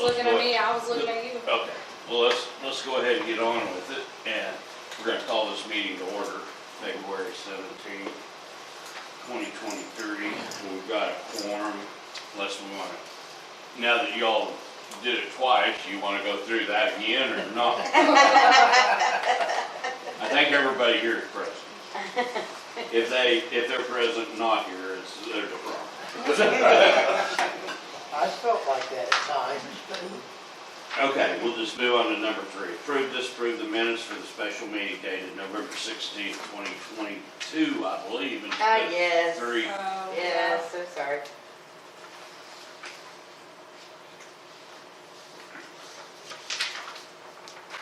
looking at me, I was looking at you. Okay, well, let's go ahead and get on with it, and we're gonna call this meeting to order, February 17th, 2023. We've got a quorum, unless we wanna, now that y'all did it twice, you wanna go through that again or not? I think everybody here is present. If they're present and not here, there's a problem. I felt like that at times. Okay, we'll just move on to number 3. Disapprove the minutes for the special meeting dated November 16th, 2022, I believe. Yes. 3. Yeah, so sorry.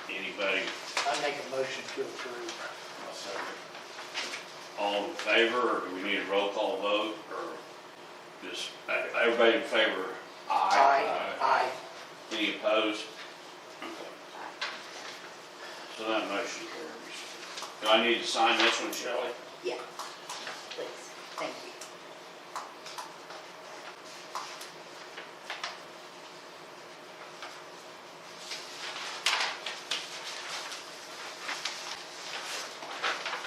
Anybody? I make a motion to approve. I'll second. All in favor, or do we need a roll call vote, or just, everybody in favor? Aye. Any opposed? Okay. So that motion carries. Do I need to sign this one, Shelley? Yeah, please, thank you.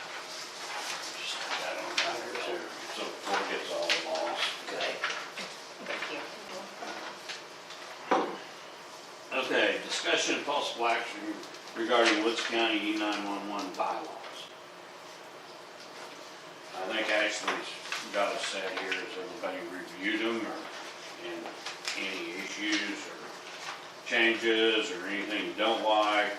Just put that on down here too, so before it gets all lost. Okay. Thank you. Okay, discussion and possible action regarding Woods County E911 bylaws. I think Ashley's got us set here, has everybody reviewed them, or and any issues or changes or anything you don't like,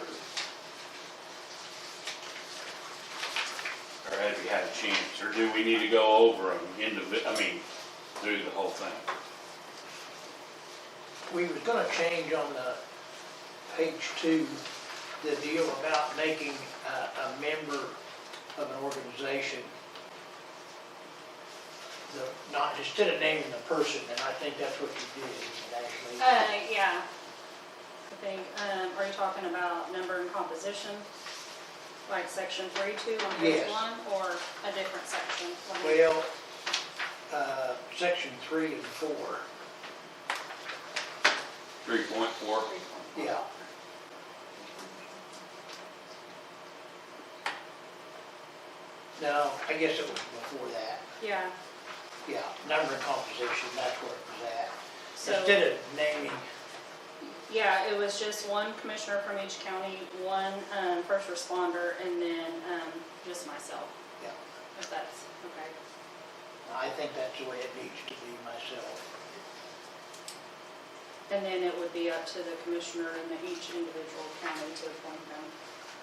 or have you had a chance, or do we need to go over them through the whole thing? We was gonna change on the page 2, the deal about making a member of an organization, instead of naming the person, and I think that's what you did, actually. Yeah. I think, are you talking about number and composition? Like section 3.2 on page Yes. 1, or a different section? Well, section 3 and 4, 3.4. yeah. No, I guess it was before that. Yeah, Yeah, number and composition, that's where it was at. so, Instead of naming, yeah, it was just one commissioner from each county, one first responder, and then just myself, yeah, if that's okay. I think that's the way it needs to be myself. And then it would be up to the commissioner in each individual county to appoint them.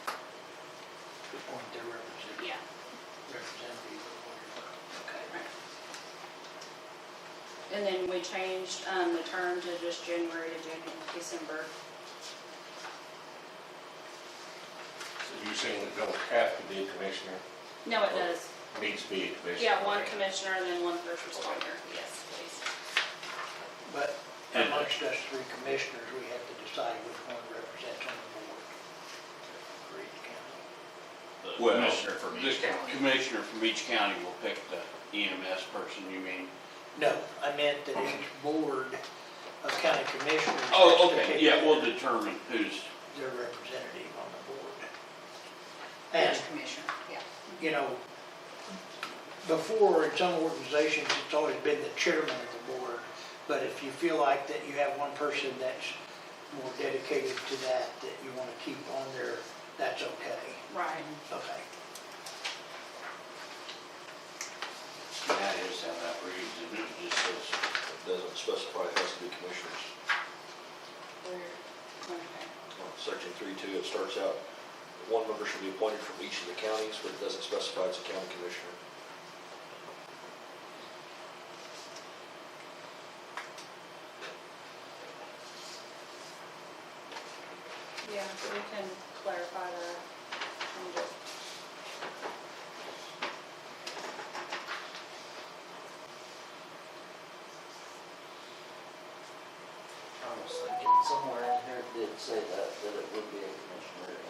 To appoint their representative Yeah. or whatever. Okay. Right. And then we changed the term to just January to December. So you're saying it don't have to be a commissioner, No, it does. needs to be a commissioner? Yeah, one commissioner and then one first responder. Yes, please. But amongst us 3 commissioners, we have to decide which one represents on the board for each county. The Well, commissioner from each the county. commissioner from each county will pick the EMS person, you mean? No, I meant that each board of county commissioners. Oh, has to okay, pick yeah, we'll determine who's, their representative on the board. And, Each commissioner, yeah. you know, before in some organizations, it's always been the chairman of the board. But if you feel like that you have one person that's more dedicated to that you want to keep on there, that's okay. Right. Okay. that is how that reads, and it just says, It doesn't specify it has to be commissioners. Okay. On section 3.2, it starts out, one member shall be appointed from each of the counties, but it doesn't specify it's a county commissioner. Yeah, we can clarify that. Change it. I was thinking somewhere in here it did say that it would be a commissioner and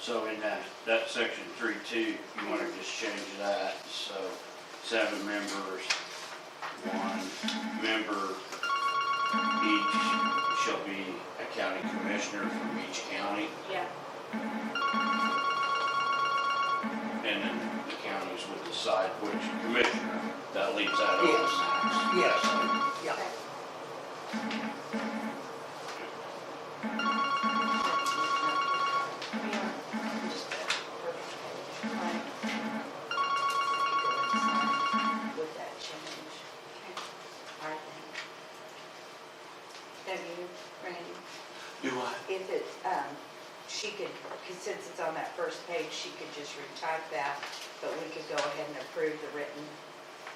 So in that section 3.2, you want to just change that, so 7 members, 1 member each shall be a county commissioner from each county, Yeah, and then the counties would decide which commissioner. That leaves that open Yes. max. Yes, yeah. With that change, I think. Have you, Randy? Do I? If it, she could, because since it's on that first page, she could just retype that, but we could go ahead and approve the written,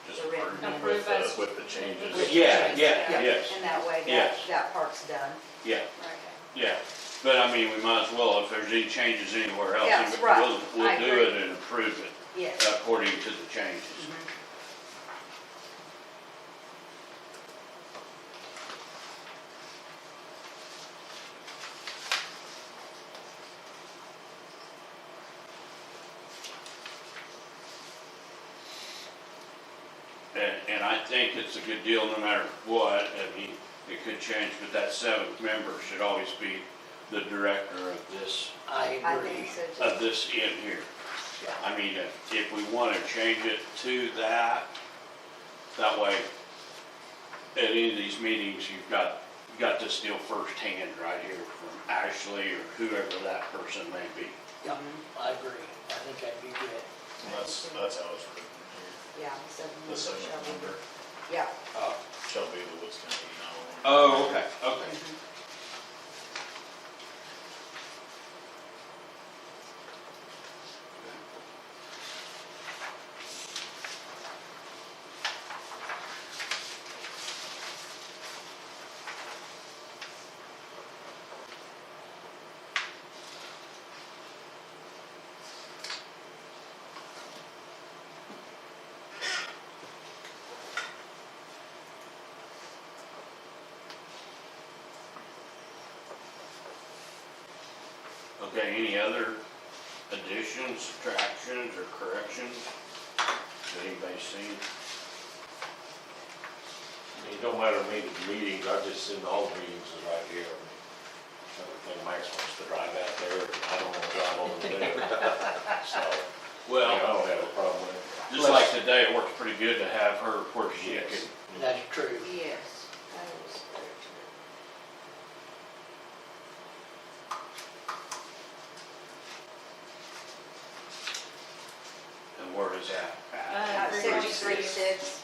Just the written approve minutes. as. with the changes. Yeah, yeah, Yeah. yes, And that way, Yes. that part's done. yeah, Right. yeah. But I mean, we might as well, if there's any changes anywhere else, Yes, right. we'll I do agree. it and approve it Yes. according to the changes. Mhm. And I think it's a good deal no matter what. I mean, it could change, but that 7th member should always be the director of this, I I agree. think so too. of this in here. Yeah. I mean, if we want to change it to that, that way, at any of these meetings, you've got this deal firsthand right here from Ashley or whoever that person may be. Yeah, I agree. I think that'd be good. That's how it's written Yeah, seven here. The members shall seventh be. member Yeah. shall be the Woods County, Oh, okay, okay. Mhm. Okay, any other additions, subtractions, or corrections that anybody's seen? It don't matter to me, the meetings, I just send all the meetings is right here. Everything Max wants to drive out there, I don't want to drive over there. So, I Well, don't have a problem with it. just like today, it works pretty good to have her where she Yes. can. That's true. Yes, that is very true. And where is that at? 63-6.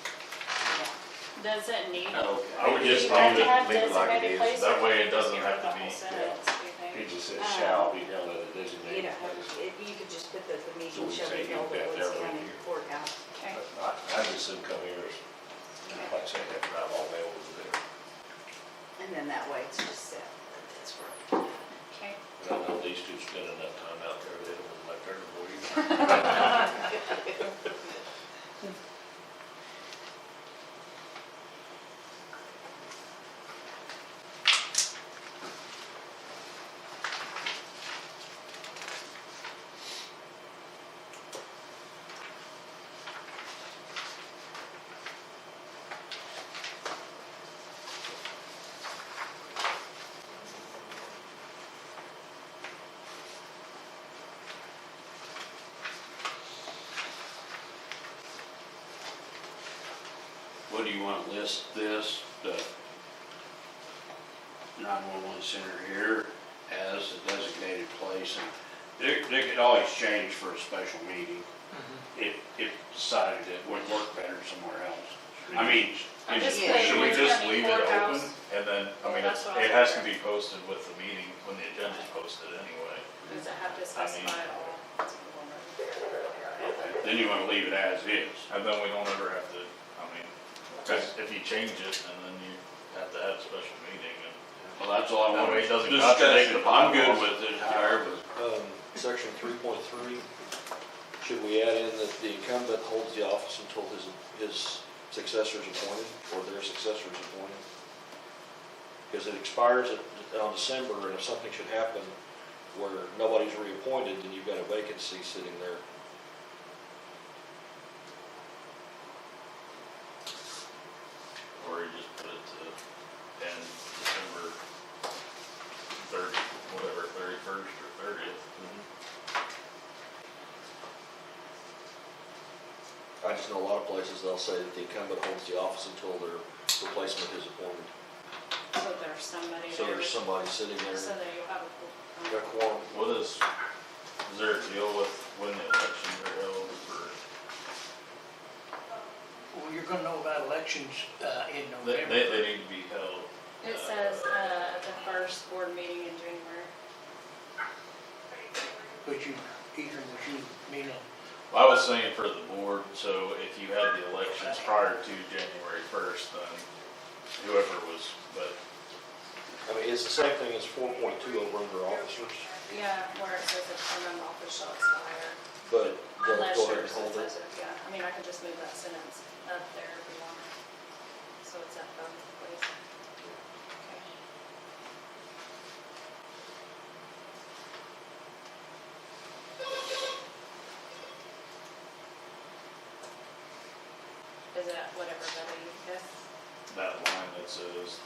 Does it need? Okay. I would just Do you have leave to have it, leave it like it designated is, place, that or way can it you just doesn't get rid have of to the be, whole sentence, do you think? It just says Um, shall be held at a You designated don't have, place. you could just put that the So meeting we shall say be held you've at got Woods that County right here. Courthouse. Okay, But I just send come here, like I say, have to drive all the way over there. And then that way it's just set. That's right. okay. But I know these two spend enough time out there, they don't like their boys. What do you want to list this, the 911 center here as a designated place? And they could always change for a special meeting if decided it would work better somewhere else. I mean, I just Yeah. put Should we Woods just County leave it Courthouse. open, and then, I mean, That's what I it was has to wondering. be posted with the meeting, when the agenda's posted anyway. Does it have to specify it all? That's what I'm wondering. okay, then you want to leave it as is. And then we don't ever have to, I mean, because if you change it, and then you have to have a special meeting, and Well, that's all I That want way to it doesn't discuss. contradict the I'm good bylaws. with it, however. Section 3.3, should we add in that the incumbent holds the office until his successor is appointed, or their successor is appointed? Because it expires on December, and if something should happen where nobody's reappointed, then you've got a vacancy sitting there. Or you just put it to end December 30, whatever, 31st or 30th. I just know a lot of places, they'll say that the incumbent holds the office until their replacement is appointed. So there's somebody So there. there's somebody sitting there, So that you have a quorum. What is there a deal with when the elections are held for, Well, you're gonna know about elections, in they November. need to be held? It says, the first board meeting in January. But you, Ethan, was you, Mina, I was saying for the board, so if you had the elections prior to January 1st, then whoever was, but I mean, it's the same thing as 4.2 over under officers, Yeah, where it says if term of office shall expire. but they'll Unless go you're ahead and hold it. successive, yeah. I mean, I could just move that sentence up there if you want. So it's at both places. Okay. Is it what everybody guess? that line that says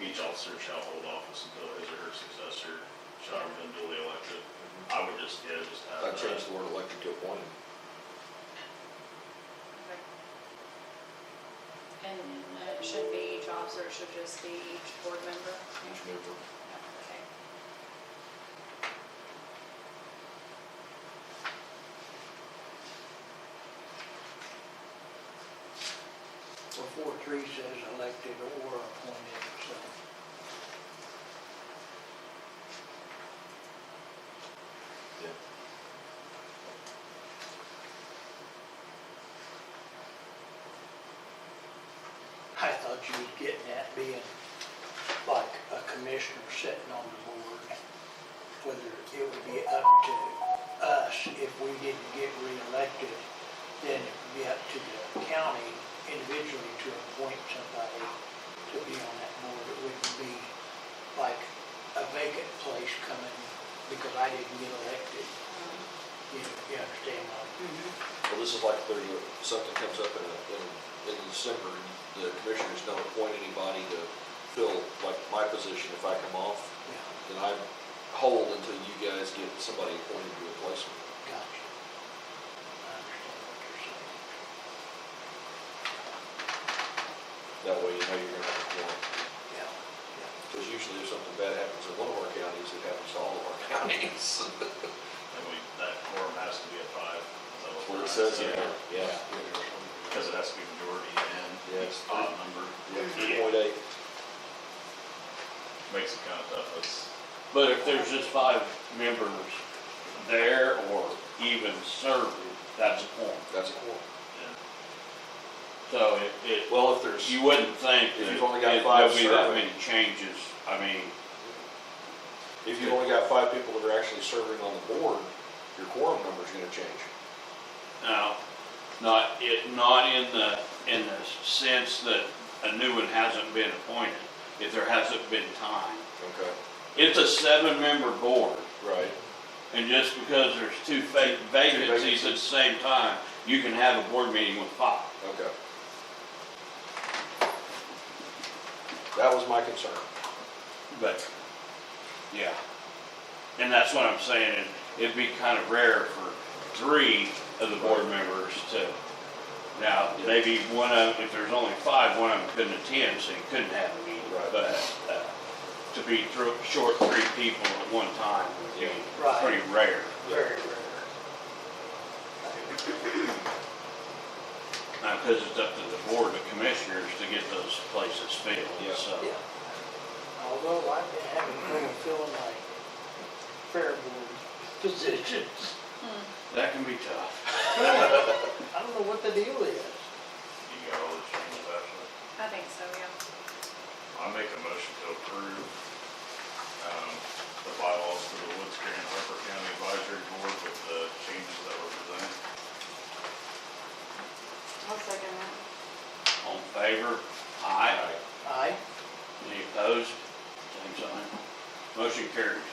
each officer shall hold office until his or her successor shall have been duly elected. I would just, yeah, just I have changed that. the word elected to appointed. Okay. And it should be each officer, it should just be each board member? Each member. Yeah, okay. well, 4.3 says elected or appointed, so. Yeah. I thought you was getting at being like a commissioner sitting on the board, whether it would be up to us if we didn't get reelected, then it would be up to the county individually to appoint somebody to be on that board. It wouldn't be like a vacant place coming because I didn't get elected. You understand what? Well, this is like something comes up in December, and the commissioners don't appoint anybody to fill, like my position, if I come off, Yeah, then I hold until you guys get somebody appointed to replace me. gotcha. I understand what you're saying. That way you know you're gonna have a quorum. Yeah, yeah. Because usually if something bad happens in one of our counties, it happens to all of our counties. And that quorum has to be at 5. That's what it says in there, yeah. Because it has to be majority and Yes. it's odd number. Yeah, 3.8. Makes it kind of tough. It's, But if there's just 5 members there or even serving, that's a quorum. That's a quorum. yeah. So Well, if there's, you wouldn't think If that you've only got there'll 5 be that serving. many changes. I mean, if you've only got 5 people that are actually serving on the board, your quorum number's gonna change. no, not in the sense that a new one hasn't been appointed, if there hasn't been time. Okay. It's a 7-member board, Right. and just because there's 2 vacancies at the same time, you can have a board meeting with 5. Okay. That was my concern. But, yeah. And that's what I'm saying, it'd be kind of rare for 3 of the board members to, now, maybe if there's only 5, one of them couldn't attend, so you couldn't have a meeting. Right. But, to be short 3 people at one time would be Right. pretty rare. Very rare. Because it's up to the board of commissioners to get those places filled, Yeah. so. Yeah. Although I've been having trouble filling my fair board positions. That can be tough. I don't know what the deal is. You got all the changes, actually. I think so, yeah. I make a motion to approve, the bylaws for the Woods Creek and Harper County Advisory Board with the changes that were presented. I'll second that. All in favor? Aye. Aye. Any opposed? Same sign. Motion carries.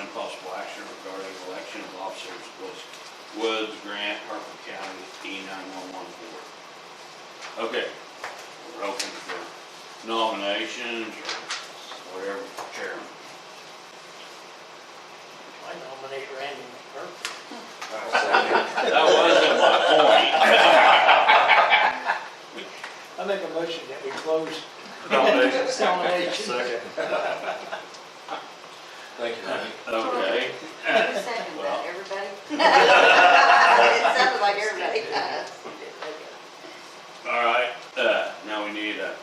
and possible action regarding election of officers was Woods, Grant, Harper County, E911 Board. Okay, we're open for nominations or whatever for chairman. I nominate Randy McMurphy. That wasn't my point. I make a motion that we close Nominations. nominations. Second. Thank you, Randy. Okay. Who seconded Well. that, everybody? It sounded like everybody. All right, now we need a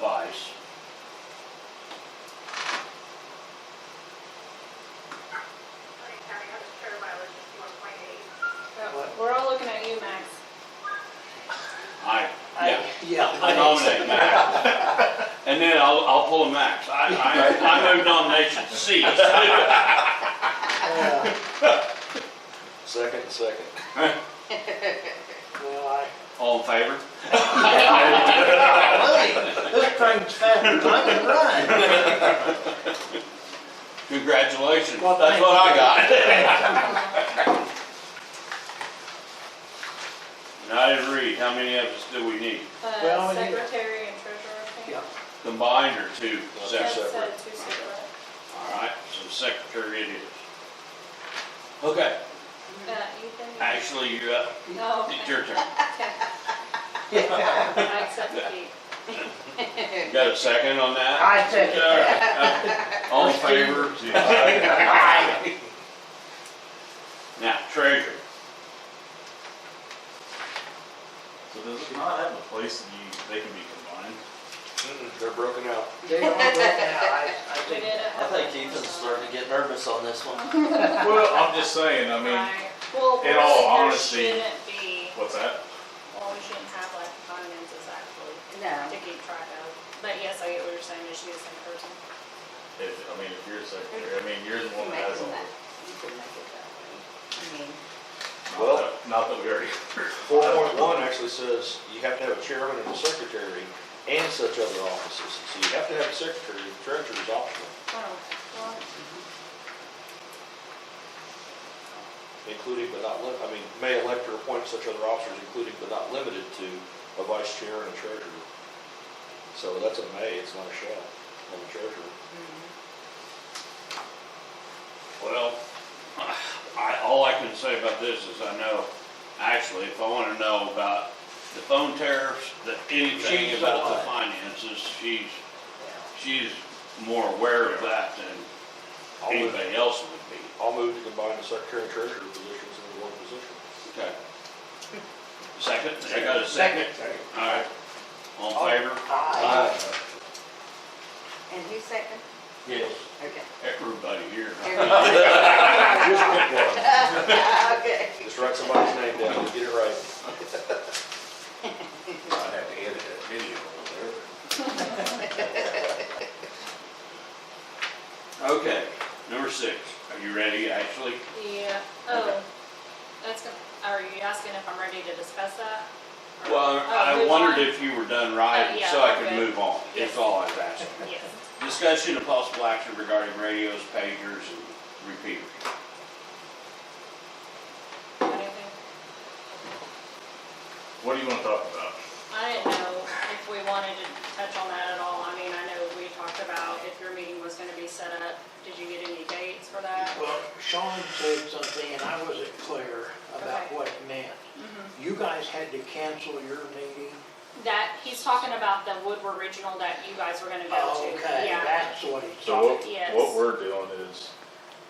vice. We're all looking at you, Max. Yeah, I nominate Max. And then I'll pull a Max. I move nomination cease. Second. Well, All in favor? this train's faster than I can run. Congratulations, Well, that's thank what I you. got. And I didn't read, how many of us do we need? Well, we need- Secretary and treasurer, I think. Yeah. Combined or two That's separate? two separate. All right, so secretary it is. Okay, Ethan? actually, you're up. No. It's your turn. I accept defeat. Got a second on that? I second All right. All in favor? Now, treasurer. So does it not have a place that they can be combined? They're broken out. They are broken out. I We think, did it. I think Ethan's starting to get nervous on this one. Well, I'm just saying, I mean, Right. Well, in really, all there honesty- shouldn't be, what's that? well, we shouldn't have like finances actually No. to keep track of. But yes, I get what you're saying, is she the same person? If you're the secretary, you're the one that has all the. You can make it that way. I mean, Not that we already. 4.1 actually says you have to have a chairman and a secretary and such other offices. So you have to have a secretary, the treasurer is optional, Oh, well, including but not may elect or appoint such other officers, including but not limited to a vice chair and a treasurer. So that's a may, it's not a shall on the treasurer. Well, all I can say about this is I know, actually, if I want to know about the phone tariffs, anything She's about on the it. finances, she's more aware of that than anybody else would be. I'll move to combine the secretary and treasurer positions into one position. Okay. Second, I got a second? All right. All in favor? aye. and who's second? Yes. Okay. Everybody here. Just pick one. Okay. Just write somebody's name down, and get it right. I'd have to edit that video over there. Okay, number 6. Are you ready, Ashley? yeah, oh, that's gonna, are you asking if I'm ready to discuss that? Or- Well, oh, I move wondered on? if you were done writing yeah, so I I'm could good. move on. That's Yes. all I was asking. Yes. Discussion of possible action regarding radios, pagers, and repeaters. Anything? What do you want to talk about? I didn't know if we wanted to touch on that at all. I mean, I know we talked about if your meeting was gonna be set up. Did you get any dates for that? Well, Sean said something and I wasn't clear about Okay. what it meant. Mhm. You guys had to cancel your meeting? That, he's talking about the Woodward Regional that you guys were gonna go to. Okay, Yeah. that's what he's So talking. Yes. what we're doing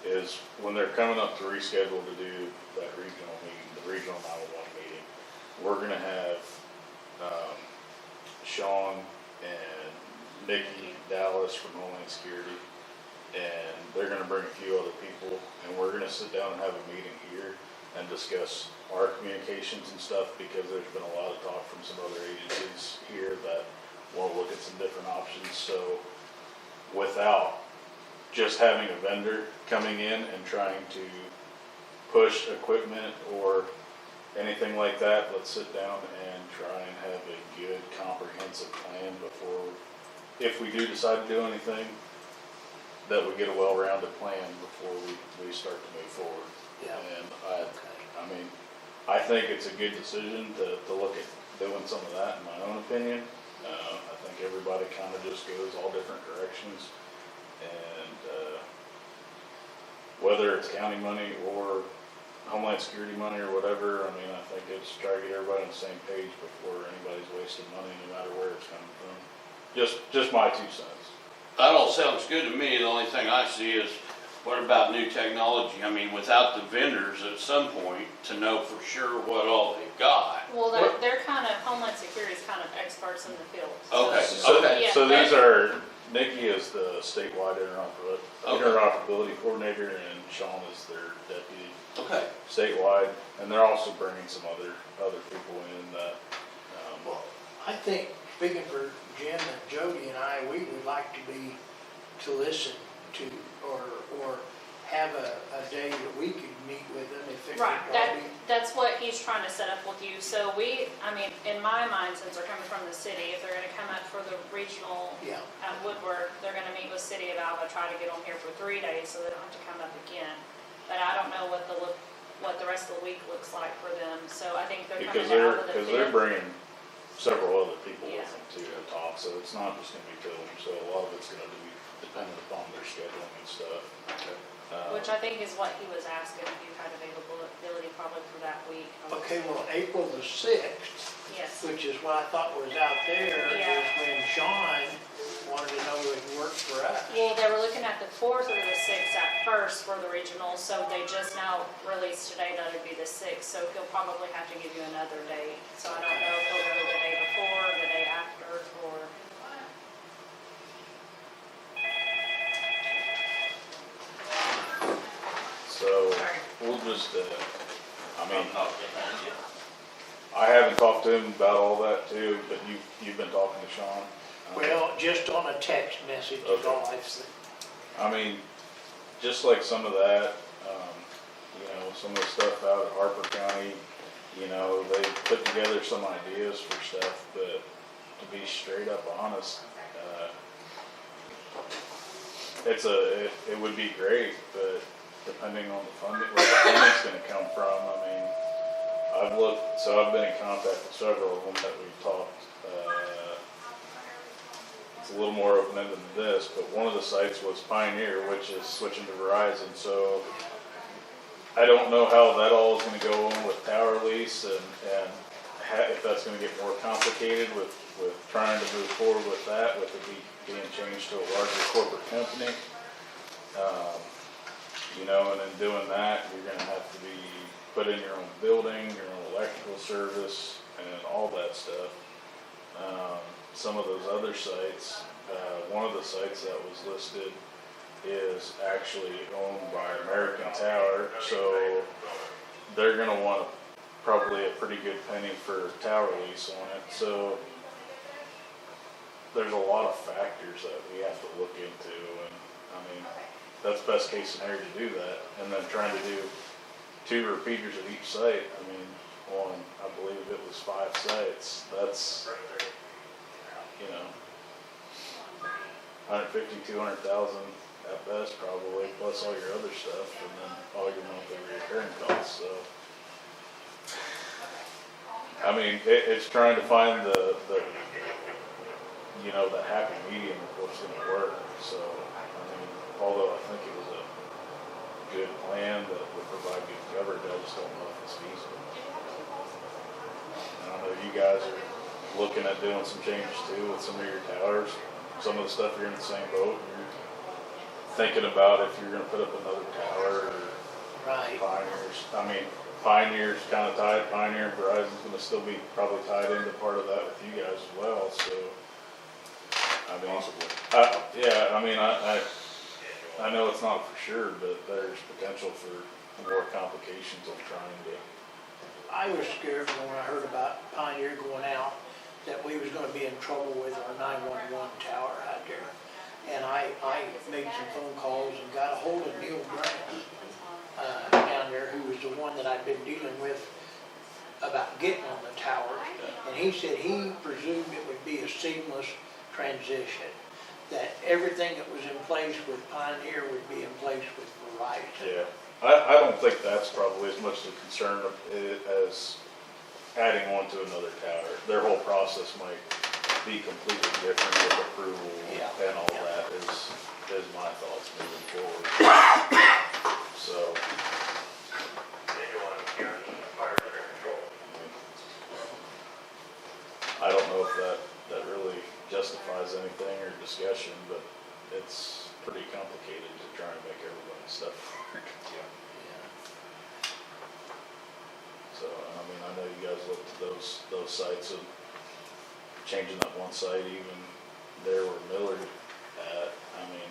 is when they're coming up to reschedule to do that regional meeting, the regional 911 meeting, we're gonna have, Sean and Nikki Dallas from Homeland Security, and they're gonna bring a few other people, and we're gonna sit down and have a meeting here and discuss our communications and stuff, because there's been a lot of talk from some other agencies here that wanna look at some different options, so without just having a vendor coming in and trying to push equipment or anything like that, let's sit down and try and have a good comprehensive plan before, if we do decide to do anything, that we get a well-rounded plan before we start to move forward. Yeah. And I mean, I think it's a good decision to look at doing some of that, in my own opinion. I think everybody kind of just goes all different directions. And whether it's county money or Homeland Security money or whatever, I mean, I think it's try to get everybody on the same page before anybody's wasting money, no matter where it's coming from. Just my 2 cents. That all sounds good to me. The only thing I see is, what about new technology? I mean, without the vendors at some point to know for sure what all they've got. Well, they're kind of, Homeland Security's kind of experts in the field. Okay, So, Yeah, so that- these are, Nikki is the statewide interoperability coordinator, and Sean is their deputy Okay. statewide, and they're also bringing some other people in that, Well, I think, speaking for Jim and Jody and I, we would like to listen to, or have a day that we could meet with them if it Right, could all be. that's what he's trying to set up with you. So I mean, in my mind, since they're coming from the city, if they're gonna come up for the regional Yeah, at Woodward, they're gonna meet with City of Alva, try to get them here for 3 days so they don't have to come up again. But I don't know what the rest of the week looks like for them, so I think they're coming because down with the because they're 5th. bringing several other people with Yeah. them too to talk, so it's not just gonna be two of them, so a lot of it's gonna be dependent upon their scheduling and stuff. Which I think is what he was asking, if you had availability probably for that week. okay, well, April the 6th, Yes, which is what I thought was out there, Yeah. is when Sean wanted to know if it worked for us. well, they were looking at the 4th or the 6th at first for the regional, so they just now released today that it'd be the 6th, so he'll probably have to give you another date. So I don't know if he'll go the day before, the day after, or, So, we'll just, I mean, I haven't talked to him about all that too, but you've been talking to Sean? Well, just on a text message is Okay. all I've said. I mean, just like some of that, you know, some of the stuff out at Harper County, you know, they put together some ideas for stuff, but to be straight up honest, it would be great, but depending on the funding, where the funding's gonna come from, I mean, I've been in contact with several of them that we've talked, it's a little more open-ended than this, but one of the sites was Pioneer, which is switching to Verizon, so I don't know how that all is gonna go on with tower lease and if that's gonna get more complicated with trying to move forward with that, with it being changed to a larger corporate company. You know, and in doing that, you're gonna have to put in your own building, your own electrical service, and all that stuff. Some of those other sites, one of the sites that was listed is actually owned by American Tower, so they're gonna want probably a pretty good penny for tower lease on it, so there's a lot of factors that we have to look into, and I mean, that's best case scenario to do that, and then trying to do 2 repeaters at each site, I mean, on, I believe it was 5 sites, that's, you know, 150, 200,000 at best probably, plus all your other stuff, and then all your monthly recurring costs, so. I mean, it's trying to find the, you know, the happy medium of what's gonna work, so, I mean, although I think it was a good plan that would provide good coverage, I just don't know if it's feasible. And I know you guys are looking at doing some changes too with some of your towers, some of the stuff you're in the same boat, you're thinking about if you're gonna put up another tower or Right. Pioneers. I mean, Pioneer's kind of tied, Pioneer and Verizon's gonna still be probably tied into part of that with you guys as well, so. I mean, yeah, I mean, I know it's not for sure, but there's potential for more complications of trying to. I was scared when I heard about Pioneer going out, that we was gonna be in trouble with our 911 tower out there. And I made some phone calls and got a hold of Neil Grant, down there, who was the one that I'd been dealing with about getting on the tower. And he said he presumed it would be a seamless transition. that everything that was in place with Pioneer would be in place with Verizon. Yeah, I don't think that's probably as much the concern as adding on to another tower. Their whole process might be completely different with approval Yeah. and all that is my thoughts moving forward. So. I don't know if that really justifies anything or discussion, but it's pretty complicated to try and make everybody's stuff work. Yeah. So, I mean, I know you guys looked at those sites of changing that one site even there where Millard at, I mean,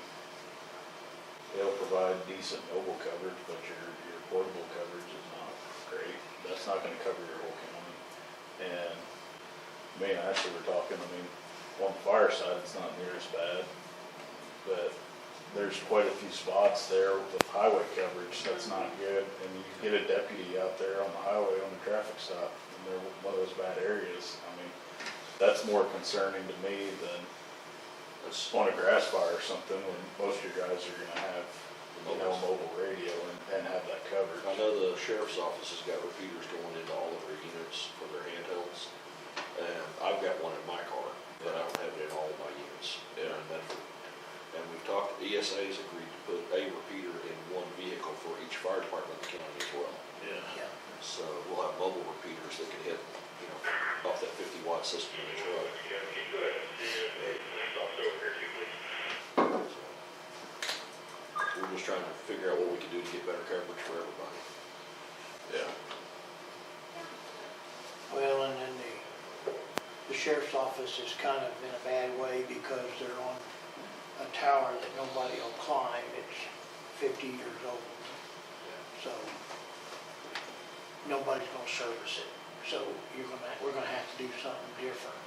they'll provide decent mobile coverage, but your portable coverage is not great. That's not gonna cover your whole county. And me and Ashley were talking, I mean, on the fire side, it's not near as bad, but there's quite a few spots there with highway coverage that's not good, and you can get a deputy out there on the highway on the traffic stop, and they're one of those bad areas. I mean, that's more concerning to me than on a grass fire or something, when most of your guys are gonna have, mobile radio and have that coverage. I know the sheriff's office has got repeaters going into all of their units for their handhelds. And I've got one in my car, but I don't have it in all of my units in Medford. And we've talked, ESA's agreed to put a repeater in one vehicle for each fire department in the county as well. Yeah. So we'll have mobile repeaters that can hit, off that 50-watt system in the truck. So we're just trying to figure out what we can do to get better coverage for everybody. Yeah. Well, and then the sheriff's office is kind of in a bad way because they're on a tower that nobody will climb. It's 50 years old. So nobody's gonna service it. So we're gonna have to do something different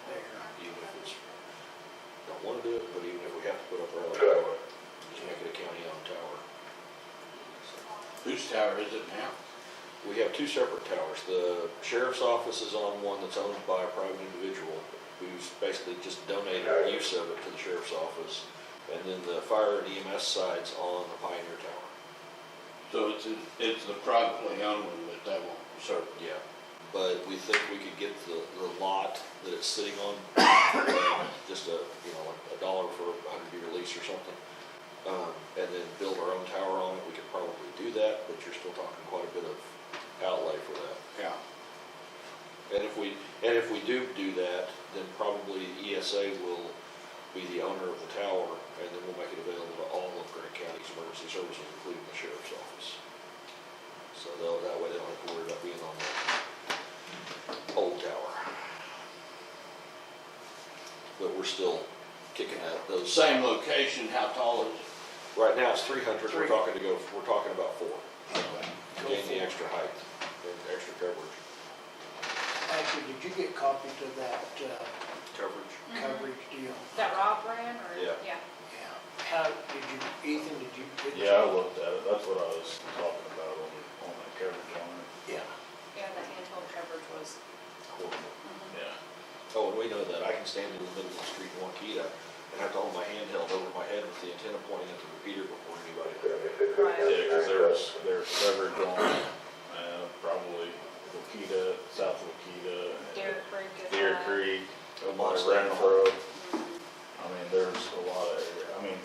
there. Even if it's, don't want to do it, but even if we have to put up our own tower, just make it a county-owned tower. Whose tower is it now? We have two separate towers. The sheriff's office is on one that's owned by a private individual who's basically just donated use of it to the sheriff's office. And then the fire and EMS side's on the Pioneer Tower. So it's the privately owned one, but that won't serve. Yeah. But we think we could get the lot that it's sitting on, just $1 for a 100-year lease or something. And then build our own tower on it. We could probably do that, but you're still talking quite a bit of outlay for that. Yeah. And if we do that, then probably ESA will be the owner of the tower, and then we'll make it available to all of Grant County's emergency services, including the sheriff's office. So that way they don't have to worry about being on the old tower. But we're still kicking at those. Same location, how tall is it? Right now it's 300, we're talking about 4. Go Gain the for it. extra height and extra coverage. Actually, did you get copies of that Coverage. coverage deal? That Rob ran, or? Yeah. Yeah. How, Ethan, did you get? Yeah, I looked at it, that's what I was talking about on that coverage on it. Yeah. Yeah, the handheld coverage was, Horrible. Yeah. Oh, and we know that. I can stand in the middle of the street in Waukeeta and have to hold my handheld over my head with the antenna pointing at the repeater before anybody. right. Yeah, because there's coverage on, probably Waukeeta, South Waukeeta. Deer Creek is. Deer Creek, Mont Renfro. I mean, there's a lot of area, I mean,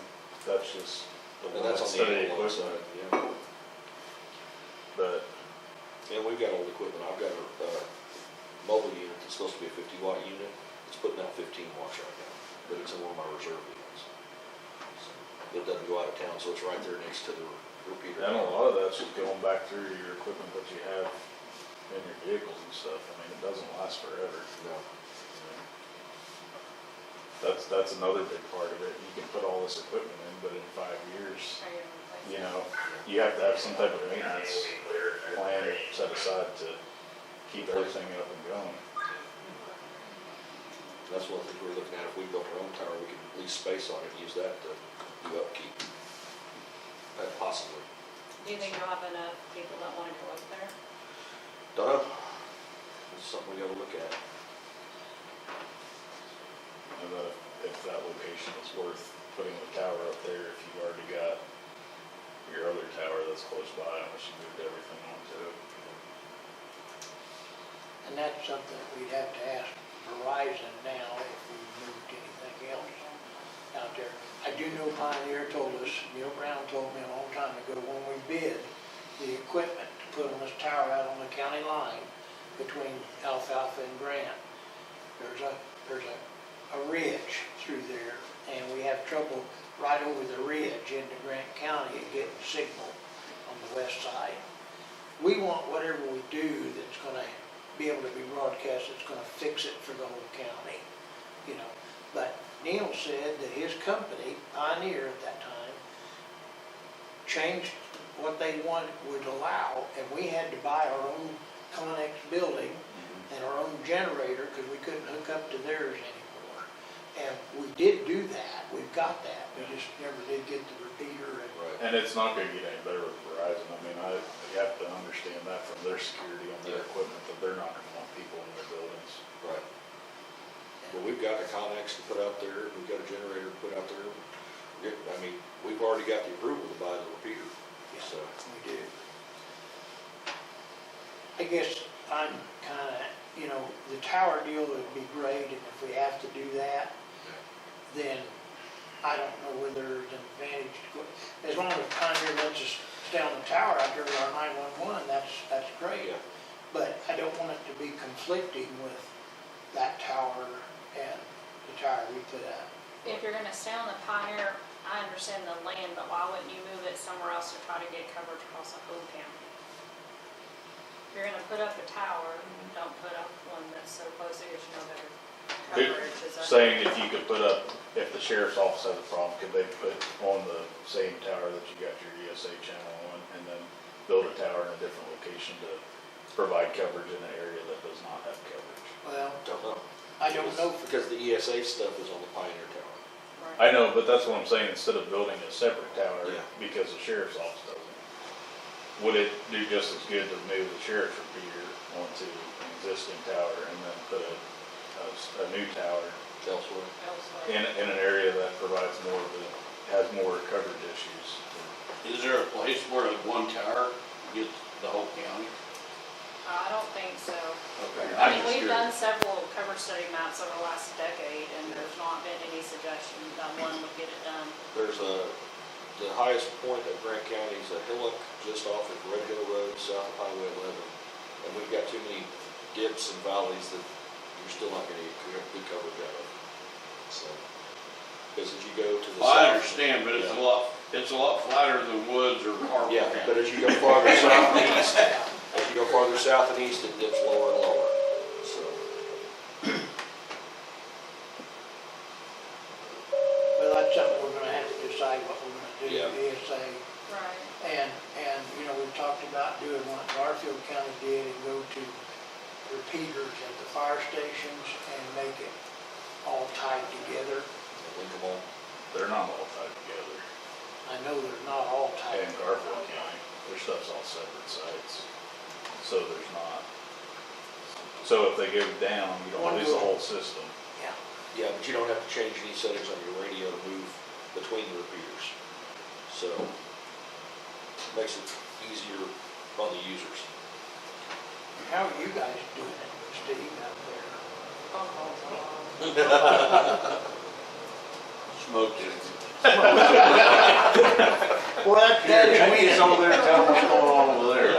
that's just the And one that's on that's the the ambulance equipment, side, yeah. but, And we've got old equipment. I've got a mobile unit that's supposed to be a 50-watt unit. It's putting out 15 watts right now, but it's in one of my reserve units. So it doesn't go out of town, so it's right there next to the repeater. and a lot of that's just going back through your equipment that you have in your vehicles and stuff, I mean, it doesn't last forever. No. That's another big part of it, you can put all this equipment in, but in 5 years, Are you replacing? you have to have some type of maintenance plan set aside to keep everything up and going. That's one of the things we're looking at. If we built our own tower, we could lease space on it and use that to do upkeep. Possibly. Do you think you'll have enough people that want to go up there? Don't know. It's something we gotta look at. And if that location is worth putting the tower up there if you've already got your other tower that's close by, unless you moved everything onto it. And that's something that we'd have to ask Verizon now if we moved anything else out there. I do know Pioneer told us, Neil Brown told me a long time ago, when we bid the equipment to put on this tower out on the county line between Alfalfa and Grant, there's a ridge through there, and we have trouble right over the ridge into Grant County and getting signal on the west side. We want whatever we do that's gonna be able to be broadcast, that's gonna fix it for the whole county, you know. But Neil said that his company, Pioneer at that time, changed what they would allow, and we had to buy our own Connex building and our own generator, because we couldn't hook up to theirs anymore. And we did do that, we've got that, we just never did get the repeater and. Right. And it's not gonna get any better with Verizon. I mean, you have to understand that from their security on their equipment, that they're not gonna want people in their buildings. Right. Well, we've got a Connex to put out there, we've got a generator to put out there. I mean, we've already got the approval to buy the repeater, so. We do. I guess I'm kinda, you know, the tower deal would be great, and if we have to do that, then I don't know whether there's an advantage to go. As long as Pioneer lets us stay on the tower out there with our 911, that's great. Yeah. But I don't want it to be conflicting with that tower and the tower we put out. If you're gonna stay on the Pioneer, I understand the land, but why wouldn't you move it somewhere else to try to get coverage across the whole county? If you're gonna put up a tower, don't put up one that's so close that there's no better coverage. Is that- Saying if you could put up, if the sheriff's office has a problem, could they put on the same tower that you got your ESA channel on, and then build a tower in a different location to provide coverage in an area that does not have coverage? Well, Don't know. I don't know. Because the ESA stuff is on the Pioneer Tower. Right. I know, but that's what I'm saying, instead of building a separate tower, Yeah. because the sheriff's office doesn't, would it do just as good to move the sheriff's repeater onto an existing tower and then put a new tower Elsewhere. in an area that provides more of the, has more coverage issues? Is there a place where one tower gets the whole county? I don't think so. Okay. I mean, we've done several coverage study maps over the last decade, and there's not been any suggestion that one would get it done. There's the highest point of Grant County is a hillock just off of Red Hill Road, south of Highway 11. And we've got too many dips and valleys that you're still not gonna get good coverage out of. So, because as you go to the south. I understand, but it's a lot flatter than Woods or Harper Yeah, County. but as you go farther south and east, as you go farther south and east, it dips lower and lower, so. Well, that's something we're gonna have to decide what we're gonna do Yeah. with ESA. Right. And, you know, we've talked about doing what Garfield County did and go to repeaters at the fire stations and make it all tied together. Link them all. They're not all tied together. I know they're not all tied. In Garfield County, their stuff's all separate sites, so there's not. So if they go down, you don't lose the whole system. Yeah. Yeah, but you don't have to change any settings on your radio to move between the repeaters. So, makes it easier on the users. How are you guys doing it, Steve, out Smoked it. there? Well, that is It's me. over there, tell them what's going on over there.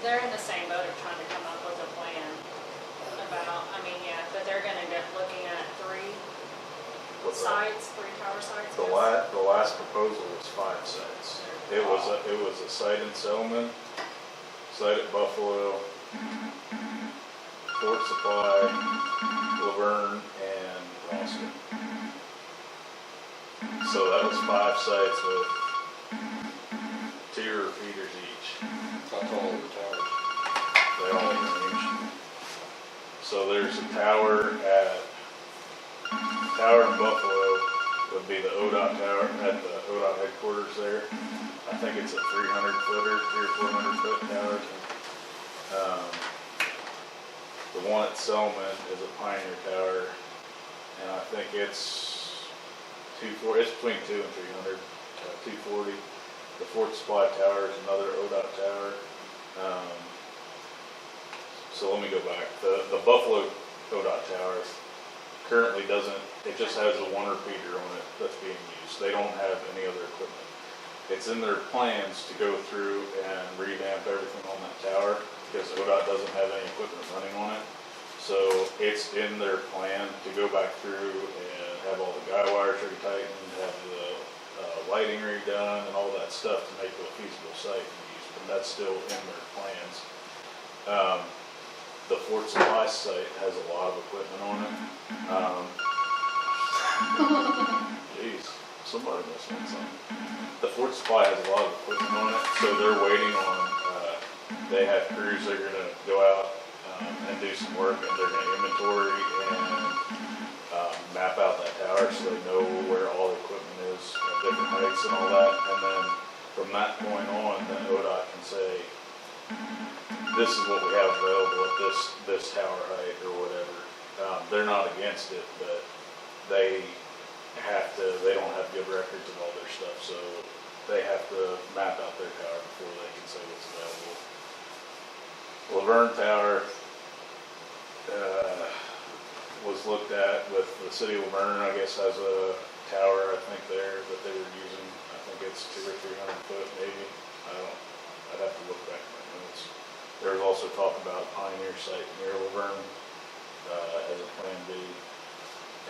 They're in the same boat of trying to come up with a plan about, I mean, yeah, but they're gonna end up looking at three tower sites. The last proposal was 5 sites. It was a site in Selman, site at Buffalo, Fort Supply, Laverne, and Roscoe. So that was 5 sites with 2 repeaters each. How tall are the towers? They all range. So there's a tower in Buffalo would be the ODOT tower at the ODOT headquarters there. I think it's a 300 footer, 300 or 400 foot tower. The one at Selman is a Pioneer Tower, and I think it's 240, it's between 200 and 300, 240. The Fort Supply Tower is another ODOT tower. So let me go back. The Buffalo ODOT tower currently doesn't, it just has the one repeater on it that's being used. They don't have any other equipment. It's in their plans to go through and revamp everything on that tower because ODOT doesn't have any equipment running on it. So it's in their plan to go back through and have all the guy wires retightened, have the lighting redone and all that stuff to make it a feasible site to use, but that's still in their plans. The Fort Supply site has a lot of equipment on it. Geez, somebody must want something. The Fort Supply has a lot of equipment on it, so they're waiting on, they have crews that are gonna go out and do some work, and they're gonna inventory and map out that tower so they know where all the equipment is at different heights and all that. And then from that point on, then ODOT can say, this is what we have available at this tower height or whatever. They're not against it, but they don't have good records of all their stuff, so they have to map out their tower before they can say what's available. Laverne Tower, was looked at with the city of Laverne, I guess has a tower, I think there, that they were using. I think it's 200 or 300 foot maybe. I'd have to look back at my notes. There was also talk about Pioneer site near Laverne, as a plan B.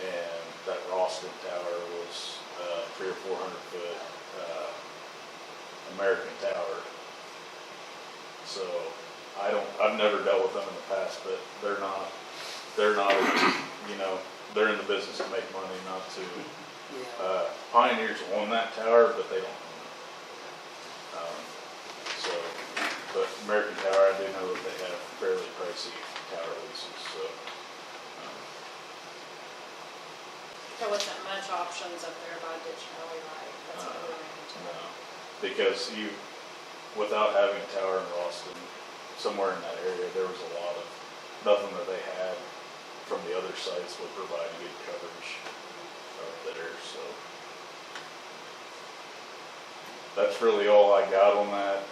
And that Ralston Tower was, 300 or 400 foot, American Tower. So I've never dealt with them in the past, but they're not, you know, they're in the business to make money, not to, Pioneer's on that tower, but they don't own it. But American Tower, I do know that they have fairly pricey tower leases, so. There wasn't much options up there by Ditch Valley, right? That's what we ran into. No, because without having a tower in Ralston, somewhere in that area, there was a lot of, nothing that they had from the other sites would provide good coverage up there, so. That's really all I got on that.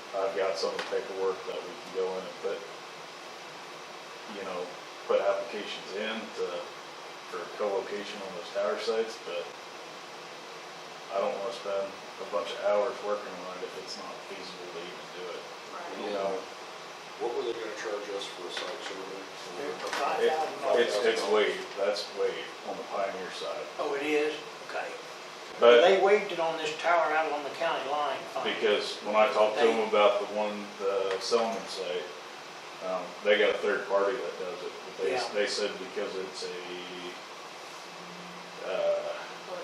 I've got some of the paperwork that we can go in and put applications in for co-location on those tower sites, but I don't wanna spend a bunch of hours working on it if it's not feasible to even do it. You know, What were they gonna charge us for a site survey? it's waived, that's waived on the Pioneer side. Oh, it is? Okay. But They waived it on this tower out on the county line. Fine. because when I talked to them about the Selman site, they got a third party that does it. But they said because it's a,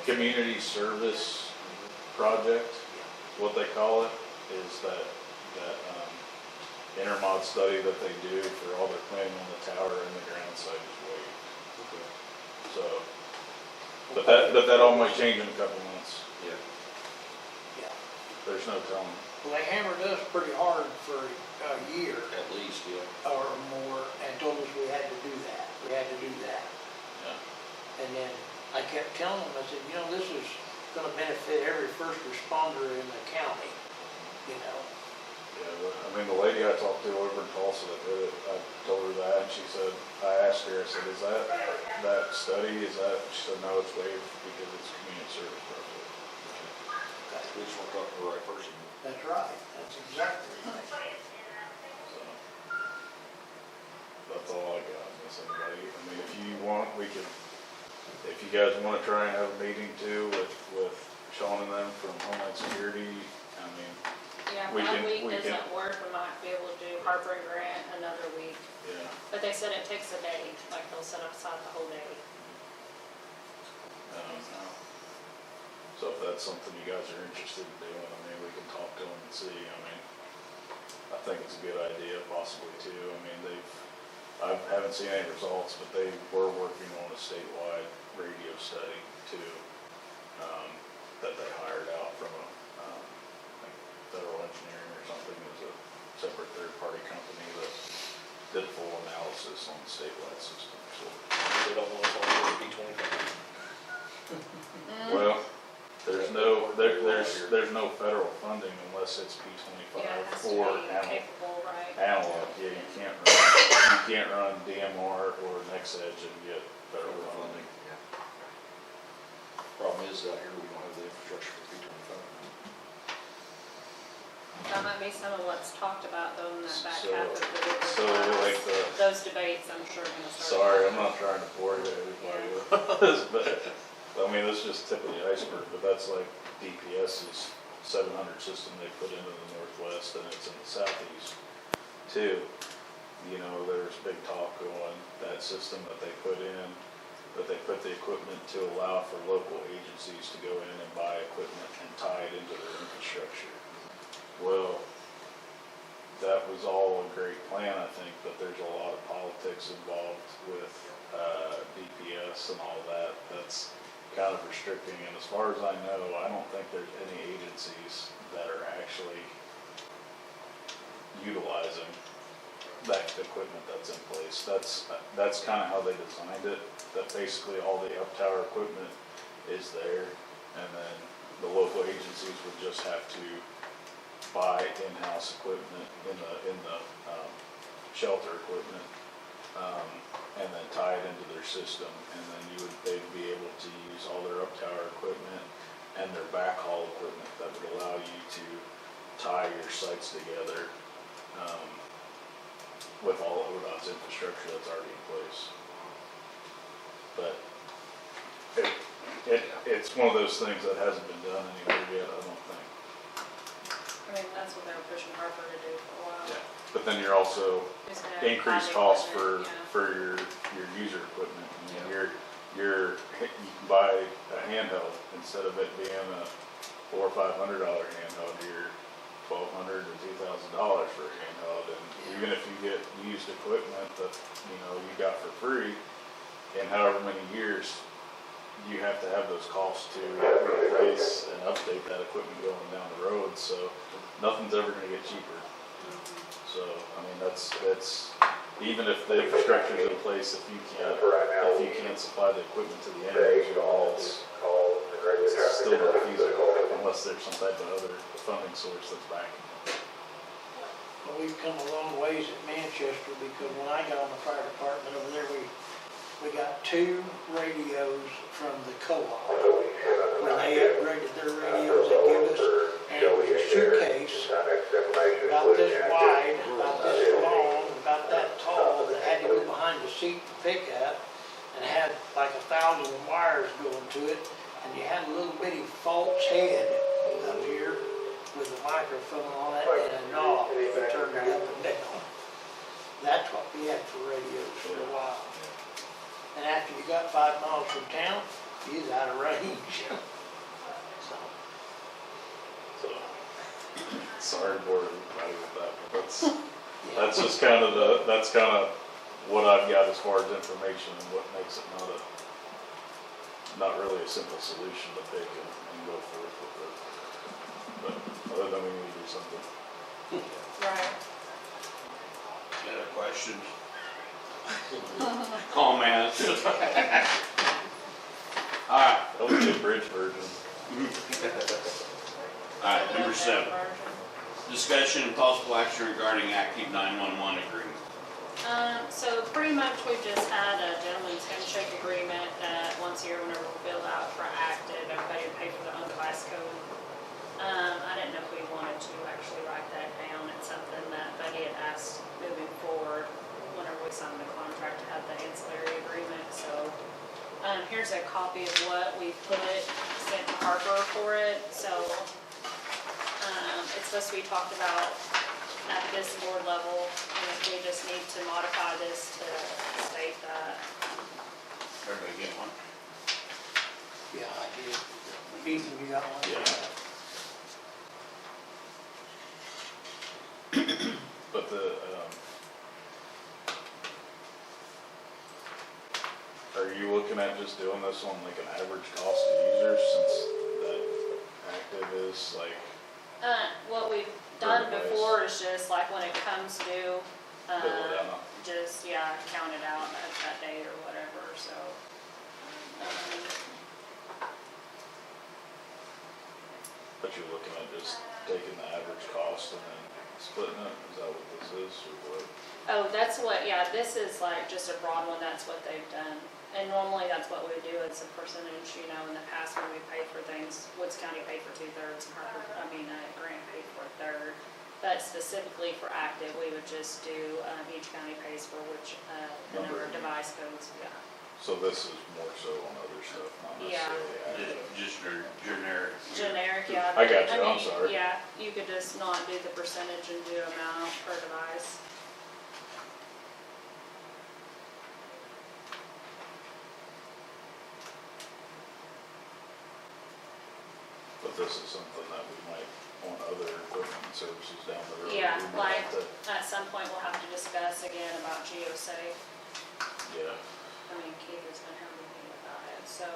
community service project, what they call it, is that intermod study that they do for all their planning on the tower and the ground site is waived. So, but that all might change in a couple months. Yeah. Yeah. There's no telling. Well, they hammered us pretty hard for a year At least, yeah. or more and told us we had to do that. We had to do that. Yeah. And then I kept telling them, I said, you know, this is gonna benefit every first responder in the county, you know. Yeah, but, I mean, the lady I talked to over in Tulsa that did it, I told her that, and she said, I asked her, I said, is that study, she said, no, it's waived because it's a community service project. We just want to talk to the right person. That's right, that's exactly right. So, that's all I got, unless anybody, I mean, if you want, if you guys wanna try and have a meeting too with Sean and them from Homeland Security, I mean, Yeah, We one can- week we can- doesn't work, we might be able to do Harper and Grant another week. yeah. But they said it takes a day, like they'll set aside the whole day. So if that's something you guys are interested in doing, I mean, we can talk to them and see, I mean, I think it's a good idea possibly too. I mean, I haven't seen any results, but they were working on a statewide radio study too, that they hired out from a, like Federal Engineering or something. It was a separate third-party company that did a full us on the statewide system, so. They don't want us on the B-25. Well, there's no federal funding unless it's Yeah, it P25 has to or be capable, right? analog. Yeah, you can't run DMR or NextEdge and get federal funding. Problem is, out here, we don't have the infrastructure for B-25. That might be some of what's talked about though in that back So- half of the river so class. like Those debates, I'm sure, are gonna start. Sorry, I'm not trying to bore you everybody with this, but, I mean, this is just tip of the iceberg, but that's like DPS's 700 system they put into the northwest, and it's in the southeast too. You know, there's big talk on that system that they put in, that they put the equipment to allow for local agencies to go in and buy equipment and tie it into their infrastructure. Well, that was all a great plan, I think, but there's a lot of politics involved with DPS and all that. That's kind of restricting, and as far as I know, I don't think there's any agencies that are actually utilizing that equipment that's in place. That's kind of how they designed it, that basically all the up tower equipment is there, and then the local agencies would just have to buy in-house equipment in the shelter equipment, and then tie it into their system, and then they'd be able to use all their up tower equipment and their backhaul equipment that would allow you to tie your sites together, with all of ODOT's infrastructure that's already in place. But it's one of those things that hasn't been done anywhere yet, I don't think. I mean, that's what they were pushing Harper to do for a while. Yeah. But then you're also Who's gonna buy increased the costs equipment, for your user equipment. I mean, you can buy a handheld instead of it being a $400 or $500 handheld, you're $1,200 to $2,000 for a handheld. And even if you get used equipment that, you got for free, in however many years, you have to have those costs to replace and update that equipment going down the road, so nothing's ever gonna get cheaper. So, I mean, that's, even if the infrastructure's in place, if you can't supply the equipment to the end user, it's still not feasible unless there's some type of other funding source that's backing it. Well, we've come a long ways at Manchester, because when I got on the fire department over there, we got 2 radios from the co-op. When they upgraded their radios, they give us, and it was a suitcase about this wide, about this long, about that tall, that had to go behind the seat to pick up, and had like 1,000 wires going to it, and you had a little bitty false head up here with a microphone on it and a knob to turn it up and down. That's what we had for radios for a while. And after you got 5 miles from town, you was out of range. So, sorry to bore everybody with that, but that's just kind of what I've got as far as information and what makes it not really a simple solution to pick and go forth with it. But other than we need to do something. Right. Any other questions? Comments? Alright, That was the bridge version. alright, number 7. Discussion and possible action regarding active 911 agreement. So pretty much we've just had a gentleman's handshake agreement that once a year, whenever we bill out for active, everybody would pay for their own device code. I didn't know if we wanted to actually write that down. It's something that Buddy had asked moving forward whenever we signed the contract to have the ancillary agreement. So here's a copy of what we sent to Harper for it. So it's supposed to be talked about at this board level, and if we just need to modify this to state that. Everybody get one? Yeah, I did. Ethan, you got one? Yeah. But are you looking at just doing this on like an average cost to users, since that active is like? What we've done before is just like when it comes due, Bill it out. just, yeah, count it out at that day or whatever, so. But you're looking at just taking the average cost and then splitting it, is that what this is, or what? Oh, that's what, yeah, this is like just a broad one, that's what they've done. And normally that's what we do, it's a percentage, you know, in the past when we paid for things, Woods County paid for 2/3 and Grant paid for 1/3. But specifically for active, we would just do, each county pays for which, the number of device codes, yeah. So this is more so on other stuff, not Yeah. necessarily active. Just generic. Generic, yeah. I got you, I'm mean, sorry. Yeah, you could just not do the percentage and do amount per device. But this is something that we might want other equipment and services down the road. Yeah, We might like, have to- at some point we'll have to discuss again about GeoSafe. Yeah, I mean, Keith has been hounding me about it, so,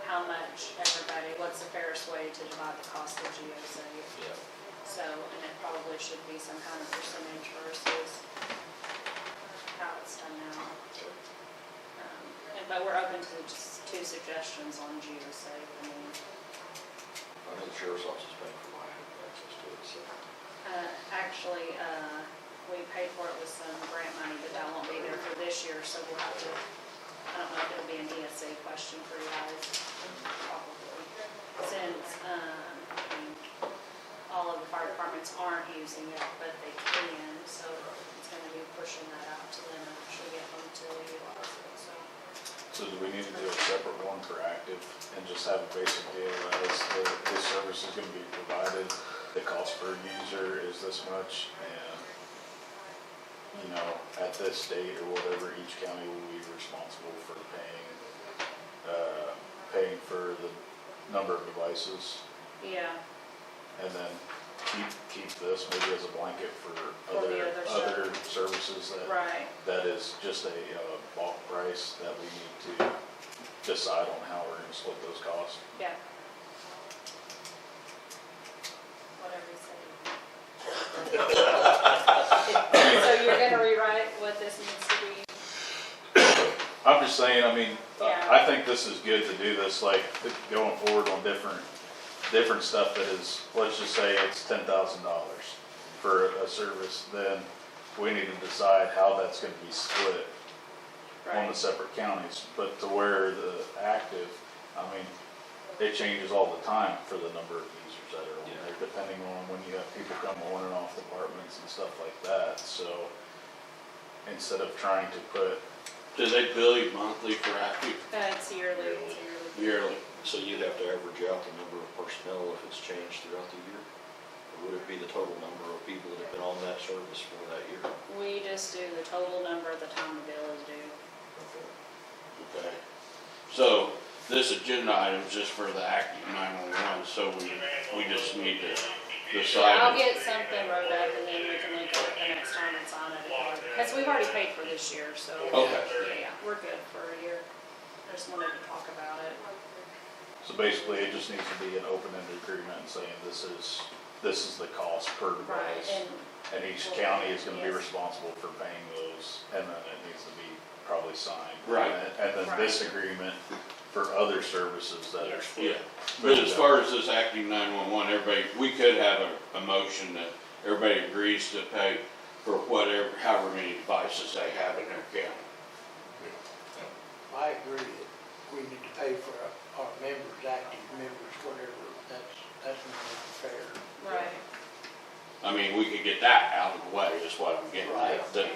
how much everybody, what's the fairest way to divide the cost of GeoSafe? Yeah. So, and it probably should be some kind of percentage versus how it's done now. But we're open to just 2 suggestions on GeoSafe, I mean, I know the sheriff's office is paying for my access to it, so. actually, we paid for it with some grant money, but that won't be there for this year, so we'll have to, I don't know if it'll be an ESA question for you guys, probably. Since, I mean, all of the fire departments aren't using it, but they can, so it's gonna be pushing that out to them and actually get them to utilize it, so. so do we need to do a separate one for active and just have a basic deal as this service is gonna be provided, the cost per user is this much, and, you know, at this date or whatever, each county will be responsible for paying for the number of devices, Yeah, and then keep this maybe as a blanket for For the other other services right, that is just a bulk price that we need to decide on how we're gonna split those costs. yeah. Whatever you say. So you're gonna rewrite what this needs to be? I'm just saying, I mean, Yeah. I think this is good to do this, like, going forward on different stuff that is, let's just say it's $10,000 for a service, then we need to decide how that's gonna be split on the Right, separate counties, but to where the active, I mean, it changes all the time for the number of users that are on there, depending on when you have people come on and off departments and stuff like that, so instead of trying to put, Do they bill you monthly for active? it's yearly, it's yearly. Yearly. So you'd have to average out the number of personnel if it's changed throughout the year? Or would it be the total number of people that have been on that service for that year? We just do the total number of the time the bill is due. Okay. So this agenda item is just for the active 911, so we just need to decide. I'll get something wrote up and then we can look at it the next time it's on it. Because we've already paid for this year, so. Okay. Yeah, we're good for a year. I just wanted to talk about it. so basically it just needs to be an open-ended agreement saying this is the cost per Right, device. And each county is gonna be Yes. responsible for paying those, and then it needs to be probably signed. Right. And then this agreement for other services that are Yes. split. Yeah, but as far as this active 911, everybody, we could have a motion that everybody agrees to pay for whatever, however many devices they have in their county. I agree that we need to pay for our members, active members, whatever, that's not fair. Right. I mean, we could get that out of the way, is what I'm getting at. That-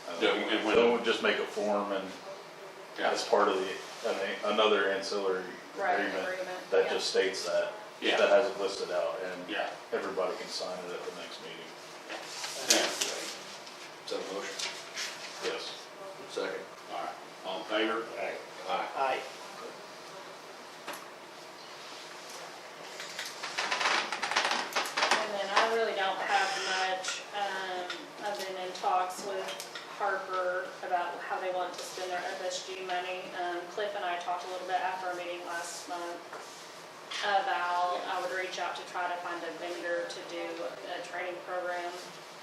And and when- then we'll just make a form and Yeah. as part of another ancillary Right, agreement agreement, that yeah. just states that, Yeah. that has it listed out, and Yeah. everybody can sign it at the next meeting. Is that a motion? Yes. Second? All right, all in favor? Aye. Aye. And then I really don't have much. I've been in talks with Harper about how they want to spend their FSG money. Cliff and I talked a little bit after our meeting last month about, I would reach out to try to find a vendor to do a training program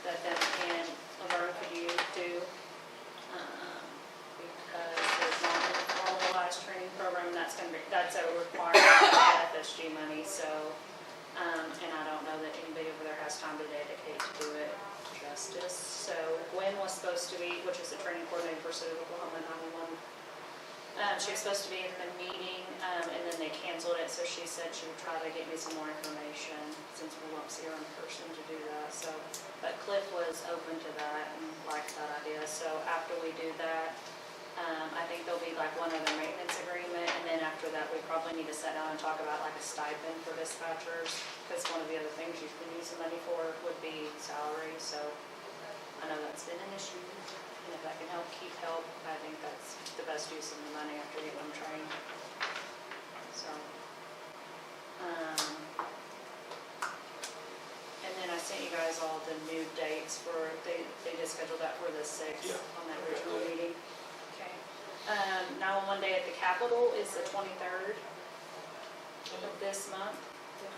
that then can Laverne, could you do? Because there's not a formalized training program, that's a requirement for the FSG money, so, and I don't know that anybody over there has time to dedicate to do it justice. So Gwen was supposed to be, which is the training coordinator for City of Oklahoma 911, she was supposed to be at the meeting, and then they canceled it, so she said she would try to get me some more information, since we won't see her in person to do that, so. But Cliff was open to that and liked that idea, so after we do that, I think there'll be like one other maintenance agreement, and then after that, we probably need to sit down and talk about like a stipend for dispatchers, because one of the other things you can use the money for would be salary, so I know that's been an issue, and if that can help keep help, I think that's the best use of the money after you get them trained. So, and then I sent you guys all the new dates for, they just scheduled that for the 6th Yeah. on that original meeting. Okay. 911 Day at the Capitol is the 23rd of this month. If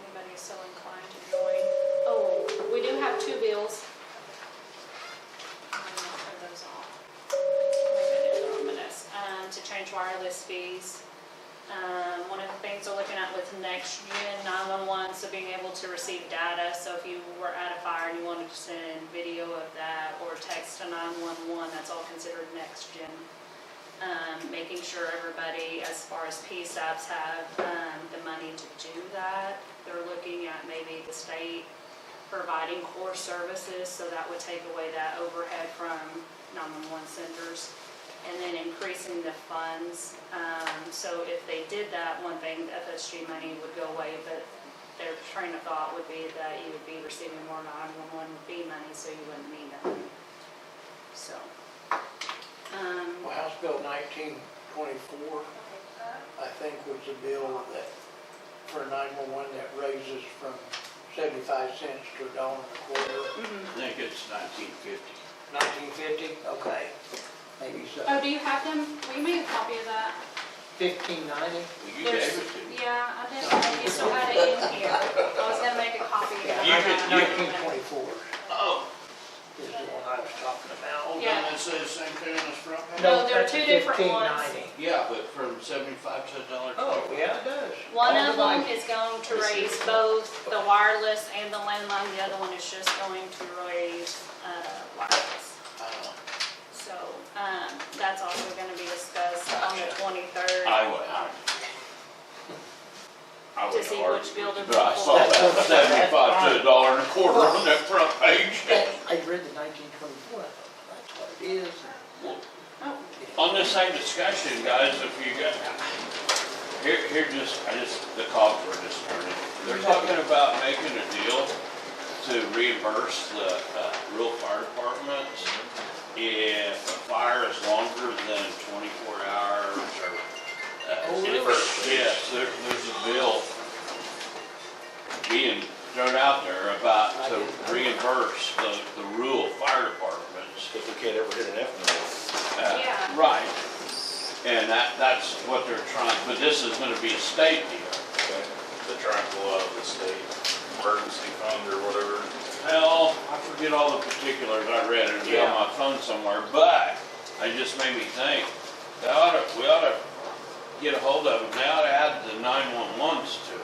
anybody is so inclined to join. Oh, we do have 2 bills. I'm gonna turn those off. To change wireless fees. One of the things we're looking at with next gen 911, so being able to receive data, so if you were at a fire and you wanted to send video of that or text to 911, that's all considered next gen. Making sure everybody, as far as PSAPs, have the money to do that. They're looking at maybe the state providing core services, so that would take away that overhead from 911 centers. And then increasing the funds. So if they did that, one thing, the FSG money would go away, but their train of thought would be that you would be receiving more 911 fee money, so you wouldn't need that money. So. Well, House Bill 1924, I think, was the bill that, for 911, that raises from 75 cents to $1.25. I think it's 1950. 1950, okay, maybe so. Oh, do you have them? Will you make a copy of that? 1590, Well, you gave it to me. Yeah, I did. You still had it in here. I was gonna make a copy of You that. 1924 Oh. is the one I was talking about. Oh, Yeah. doesn't it say the same thing on this front page? No, there are that's 2 a different ones. 1590. Yeah, but from 75 to $1.20. Oh, yeah, it does. One All of them devices. is going to raise both the wireless and the landline, the other one is just going to raise wireless. So, that's also gonna be discussed on the 23rd. I To would see argue which bill to with you, but I vote saw for. that 75 to $1.25 on that front page. I read the 1924, I thought, that's what it is. Oh, On this same discussion, guys, if you got, the cogs were just turning. They're talking about making a deal to reimburse the rural fire departments if a fire is longer than 24 hours or. Oh, really? Yes, there's a bill being thrown out there about to reimburse the rural fire departments. If we can't ever hit an F Yeah. Right. And that's what they're trying, but this is gonna be a state deal. They're trying to pull out of the state emergency fund or whatever. Hell, I forget all the particulars, I read it, it'll be on my phone somewhere, but it just made me think, we ought to get a hold of it, they ought to add the 911s to it.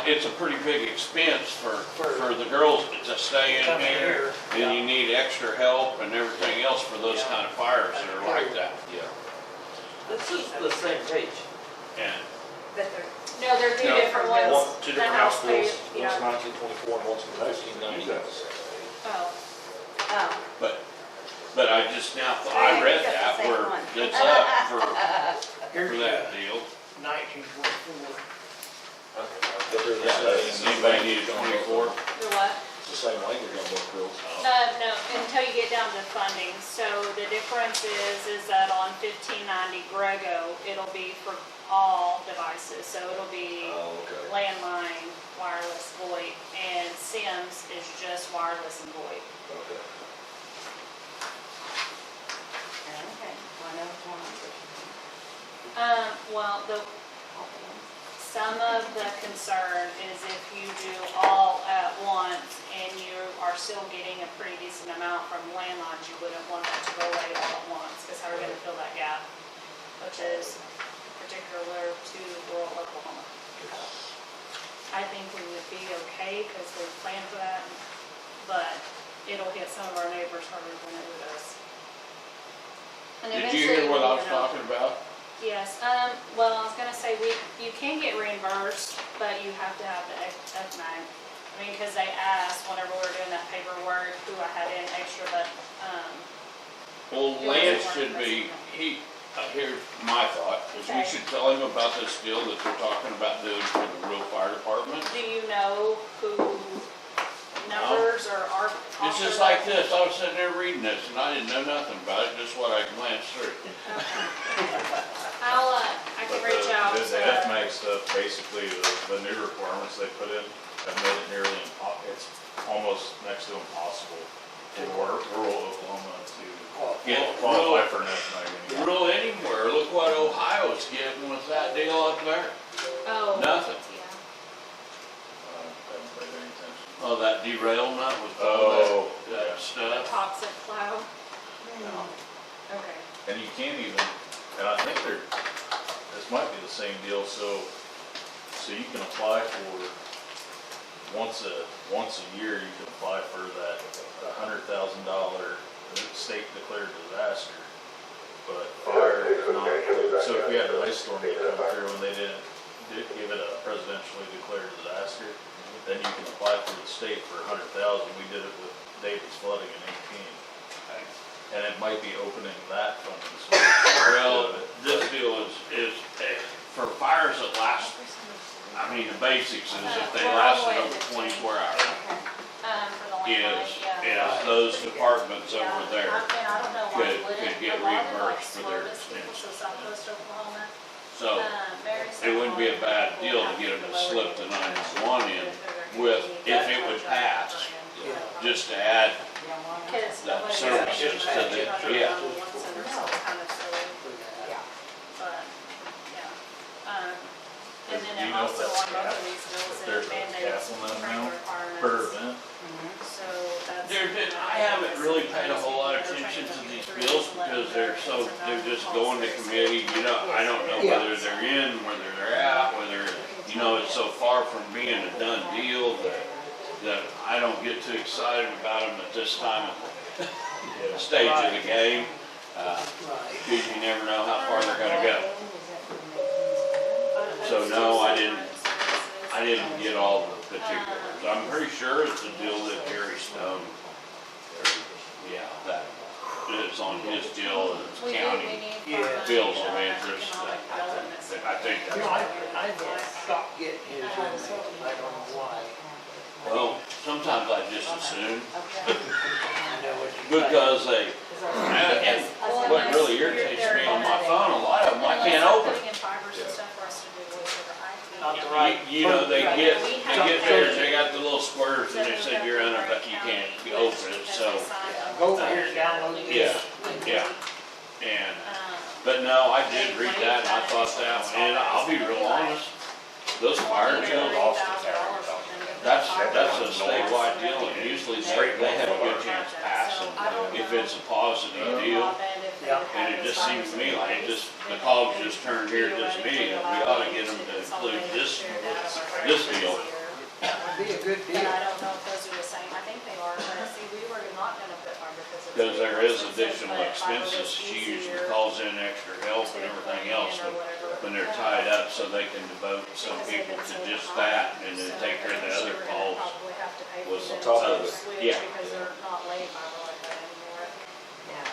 It's a pretty big expense for the girls to stay in Come here, here, and you need extra help and everything else for those kind of fires that are like that. Yeah. This is the same page. And But they're, no, they're 2 No, different ones. Two The different house bills, page, one's yeah. 1924 and one's 1990. Oh, But I just now, I read that where it's up for Here's that the deal. 1924. But they're the same. Anybody need a 24? the what? It's the same language on both bills. No, until you get down to funding. So the difference is that on 1590 Grego, it'll be for all devices. So it'll be Oh, okay. landline, wireless, VoIP, and Sims is just wireless and VoIP. Okay. okay, one of one. Well, some of the concern is if you do all at once and you are still getting a pretty decent amount from landlines, you wouldn't want that to go away all at once, because how are we gonna fill that gap? Which is particular to rural Oklahoma. I think we would be okay, because we planned for that, but it'll hit some of our neighbors harder than it would us. And Did you hear eventually, what I was you know, talking about? Yes, well, I was gonna say, you can get reimbursed, but you have to have the FMAG. I mean, because they asked whenever we were doing that paperwork, who I had in extra, but, Well, It Lance wasn't should worth be, here's my thought, is we Okay. should tell him about this deal that they're talking about doing for the rural fire department. do you know who numbers or are? It's just like this, I was sitting there reading this, and I didn't know nothing about it, just what I glanced through. I can reach out The to, FMAG stuff, basically, the new requirements they put in have made it nearly it's almost next to impossible for rural Oklahoma to Yeah, qualify for an FMAG anymore. Rural anywhere, look what Ohio's getting with that deal up there. oh. Nothing. Yeah. Haven't paid any attention. Oh, that derailment with all Oh, that yeah. stuff. Toxic cloud. Okay. And you can't even, and I think this might be the same deal, so you can apply for, once a year, you can apply for that $100,000 state declared disaster, but fire is not included. So if we had an ice storm that come through and they didn't give it a presidentially declared disaster, then you can apply for the state for $100,000. We did it with David's flooding in 18. And it might be opening that funding source. Well, this deal is for fires that last, I mean, the basics is if they lasted over 24 hours. For the landline, yeah. Is those departments Yeah, over there. And I don't know why could- we wouldn't. could get A lot of, like, reimbursed for their Florida's people, expenses. so Southwest Oklahoma. So Very it wouldn't be a similar. bad deal to get them to slip the 911 in with, if it would pass, just to add Because that nobody's services thinking to about the, 200 yeah. on one center, so it's kind of silly, but, yeah. And then Do it you know if also that's on both of cap- these bills, if there's it a mandates cap on that training amount per requirements. event? So that's. I haven't really paid a whole lot of attention to these bills because they're just going to committee, I don't know whether they're in, whether they're out, whether, it's so far from being a done deal that I don't get too excited about them at this time of the stage of the game. Right. Because you never know how far they're gonna go. So no, I didn't get all the particulars. I'm pretty sure it's a deal that Gary Stone, that is on his deal and it's county bills of interest. I think You know, I that's, stopped getting his emails, I don't know why. well, sometimes I just assume I know what you're saying. because and what really irritates me on my phone, a lot of them I can't open. Putting in fibers and stuff for us to do voice over IP. Not the right. They get theirs, they got the little squares and they said you're under, but you can't open it, so, Go over here and download yeah, this. yeah. And, but no, I did read that and I thought that one, and I'll be real honest, those fire deals, that's a statewide deal, and usually they have a good chance of passing if it's a positive deal. And it just seems to me like the cogs just turned here at this meeting, and we ought to get them to include this deal. It'd be a good But deal. I don't know if those are the same, I think they are, but see, we were not gonna put fiber because it's. Because there is additional but fiber expenses, was she usually easier calls in extra help and everything else when they're tied up, so they can devote some people to just that, and then take care of the other calls. Probably have to pay with for them top to of it. switch Yeah. because they're not laid fiber like that anymore.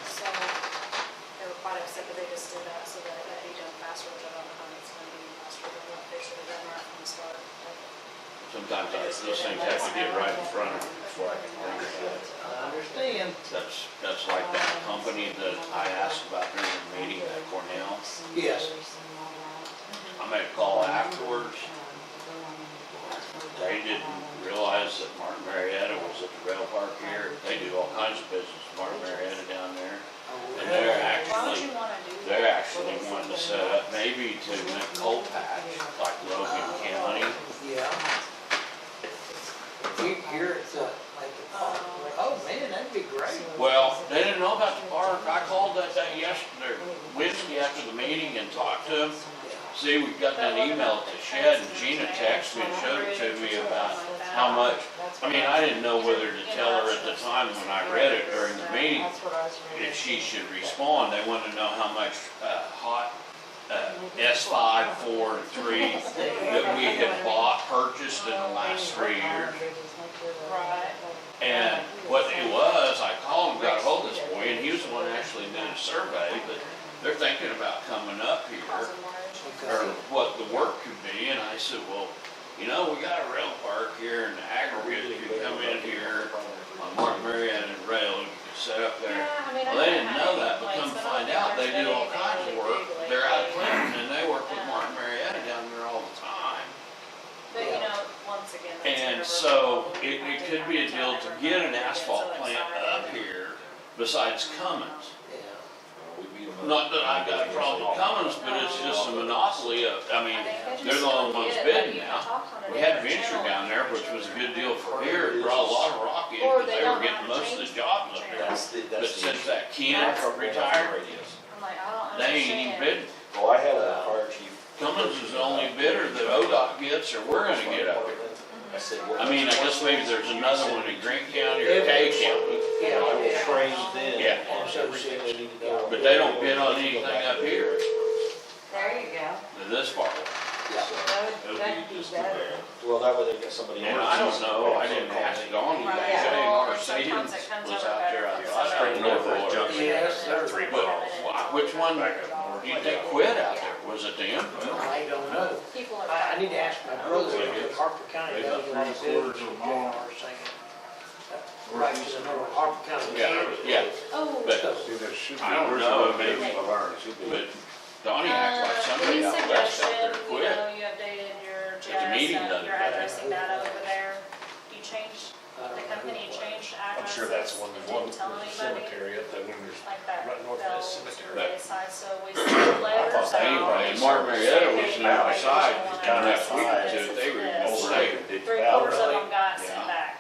So they were quite upset that they just did that so that it would be done faster, but I don't know how it's gonna be faster than what they should have done right from the start. Sometimes those things have to get right in front of you before I can bring it up. I understand. That's like that company that I asked about during the meeting at Cornell. Yes. I made a call afterwards. They didn't realize that Martin Marietta was at the rail park here. They do all kinds of business, Martin Marietta down there. And Why would you wanna do that? they're actually wanting to set up maybe to make coal patch like Logan County. Yeah. Here at the that'd be great. Well, they didn't know about the park. I called that day yesterday, Wednesday after the meeting and talked to them. See, we got that email at the shed and Gina texted me and showed it to me about how much. I mean, I didn't know whether to tell her at the time when I read it during the meeting if she should respond. They wanted to know how much hot S5, 4, and 3 that we had purchased in the last 3 years. Right. And what it was, I called and got a hold of this boy, and he was the one that actually did a survey, but they're thinking about coming up here, or what the work could be, and I said, well, you know, we got a rail park here in the aggregate, you could come in here on Martin Marietta and rail, you could set up there. Yeah, I mean, Well, they didn't know that, but come to find out, they do all kinds of work, they're out of Clinton, and they work with Martin Marietta down there all the time. But you know, once again. that's And never so been it like could be a deal to get an asphalt plant up here besides Cummins. Yeah. We beat 'em up. Not that I've got a problem with Cummins, but it's just a monopoly of, I mean, they're the only ones bidding now. We had Venture down there, which was a good deal for here, it brought a lot of rock in, because they were getting most of the jobs up here. But since that Ken retired, I'm like, I don't they ain't even understand. bidding. Well, I had a fire chief. Cummins is the only bidder that ODOT gets, or we're gonna get up here. I said, well, I mean, I guess maybe there's another one in Grant County or Kay County, Yeah, I was yeah. trained then. Yeah. On everything they need to know. but they don't bid on anything up here, There you go. this far. Yeah. That'd be better. Well, that way they got somebody. And I don't know, I didn't ask Donnie, Right, they say well, our and sometimes savings it comes was over out there, I better thought, for straight some north of reason. that junction. Yes, they're But which one, you think quit out there, was it them? I don't know. People are. I need to ask my brother, if Harper County does a lot of business with JR saying, right, because I know Harper County. Yeah, Oh. but I don't know, maybe, But but Donnie acts like somebody Any out west out there suggestion, you quit. know, you updated your the meeting address, doesn't your matter. addressing data over there. You changed, the company changed I'm addresses sure that's one, and one didn't tell anybody. cemetery up there when there's Like that right north of fell that to cemetery. the wayside, so we sent letters out. Anyway, and Martin Marietta was the other side, Saying, kind of "Hey, that week or two, this they is were this." over there. Three quarters of them got Yeah. sent back.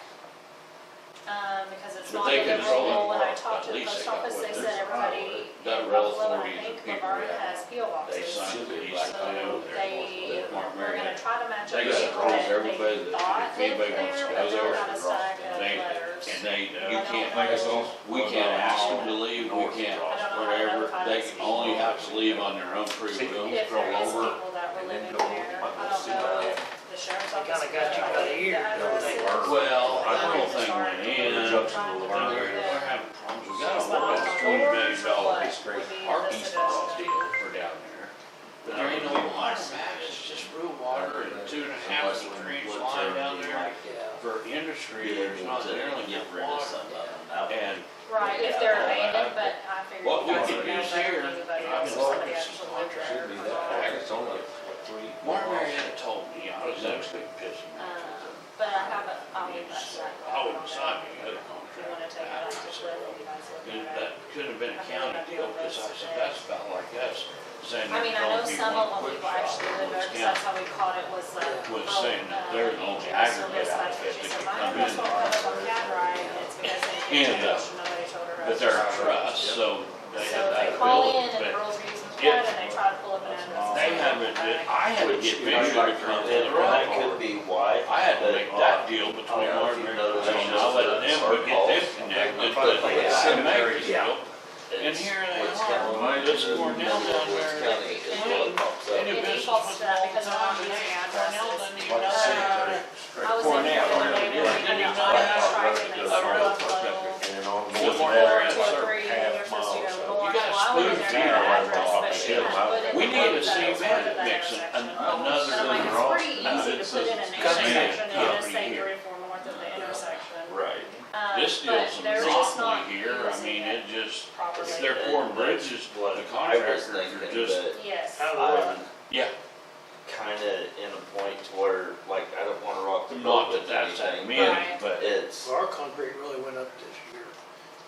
Because it's But not they control deliverable, when I it. talked to At the least post they got office, what they they're said everybody That in rail Buffalo, and I authority is think the people Laverne that has PO they boxes. signed the lease So down there. they, Martin we're gonna Marietta. try to match up They the got people rules, that everybody they that, thought if lived anybody wants there, to but go they there, got a stack of they, letters. and they, I you don't can't, know. we can't ask them to leave, we can't, whatever, they only have to leave on their own free will. If there is people that were living there, I don't know if the sheriff's They office. kinda got you by the ear, don't they? Well, the whole thing went in, and we're having problems, we got a $1 $20 million parking spot deal for down there. But there ain't no water, Max, it's just real water and 2.5 to 3 inch line down there. For industry, there's not nearly enough water. And Right, if they're abandoned, but I figured. what we you guys could would know use better here, than anybody I've else, been somebody looking at some actually lived there. contractors, it's only like 3. Martin Marietta told me, I was actually pissing me. But I haven't, I'll leave that to that. I wouldn't sign any other If you contract. wanna take it up to Cliff, you guys look And at that it. could have been a county deal, because I said, that's about like us, saying I they're mean, I know telling some people of them quick people actually live there, shop, cause that's how we caught it, was was saying that they're the only aggregate outfit that can come in. She said, my address won't come up on CAD right, and it's because they And, can't change, nobody told her. But they're a trust, so they So have if they that call ability, in and the but girls are using Yeah. CAD and they try to pull up an address. they haven't, I had to get Venture to come to the And that road. could be why. I had to make that deal between Martin and Marietta, I let them, but get them connected, but to make the deal. And here they Woods are, County. this Cornell down Woods there. County is what it pops up. They do It business defaults with to that them all because the they're not time, using Cornell addresses. doesn't even know that. I was in here the other day, we were trying to strike and they said Buffalo. And then on Well, north Martin of Marietta, that, Three, and you're supposed to go north. You got Well, I went in spoons there here. to the address, but she had put in We the need to note that see it was part of Matt that mixing intersection. another. And I'm like, it's pretty easy to put in a Company intersection and just say here. 3 or 4 north of the intersection. Right. Um, This but deal's a they're just not monopoly here, I using mean, it just, properly. if they're pouring bridges, the I was contractors are thinking just, that Yes. I'm yeah, kinda in a point to where, like, I don't wanna rock the not boat that with that's that anything. many, Right. but It's, Well, our concrete really went up this year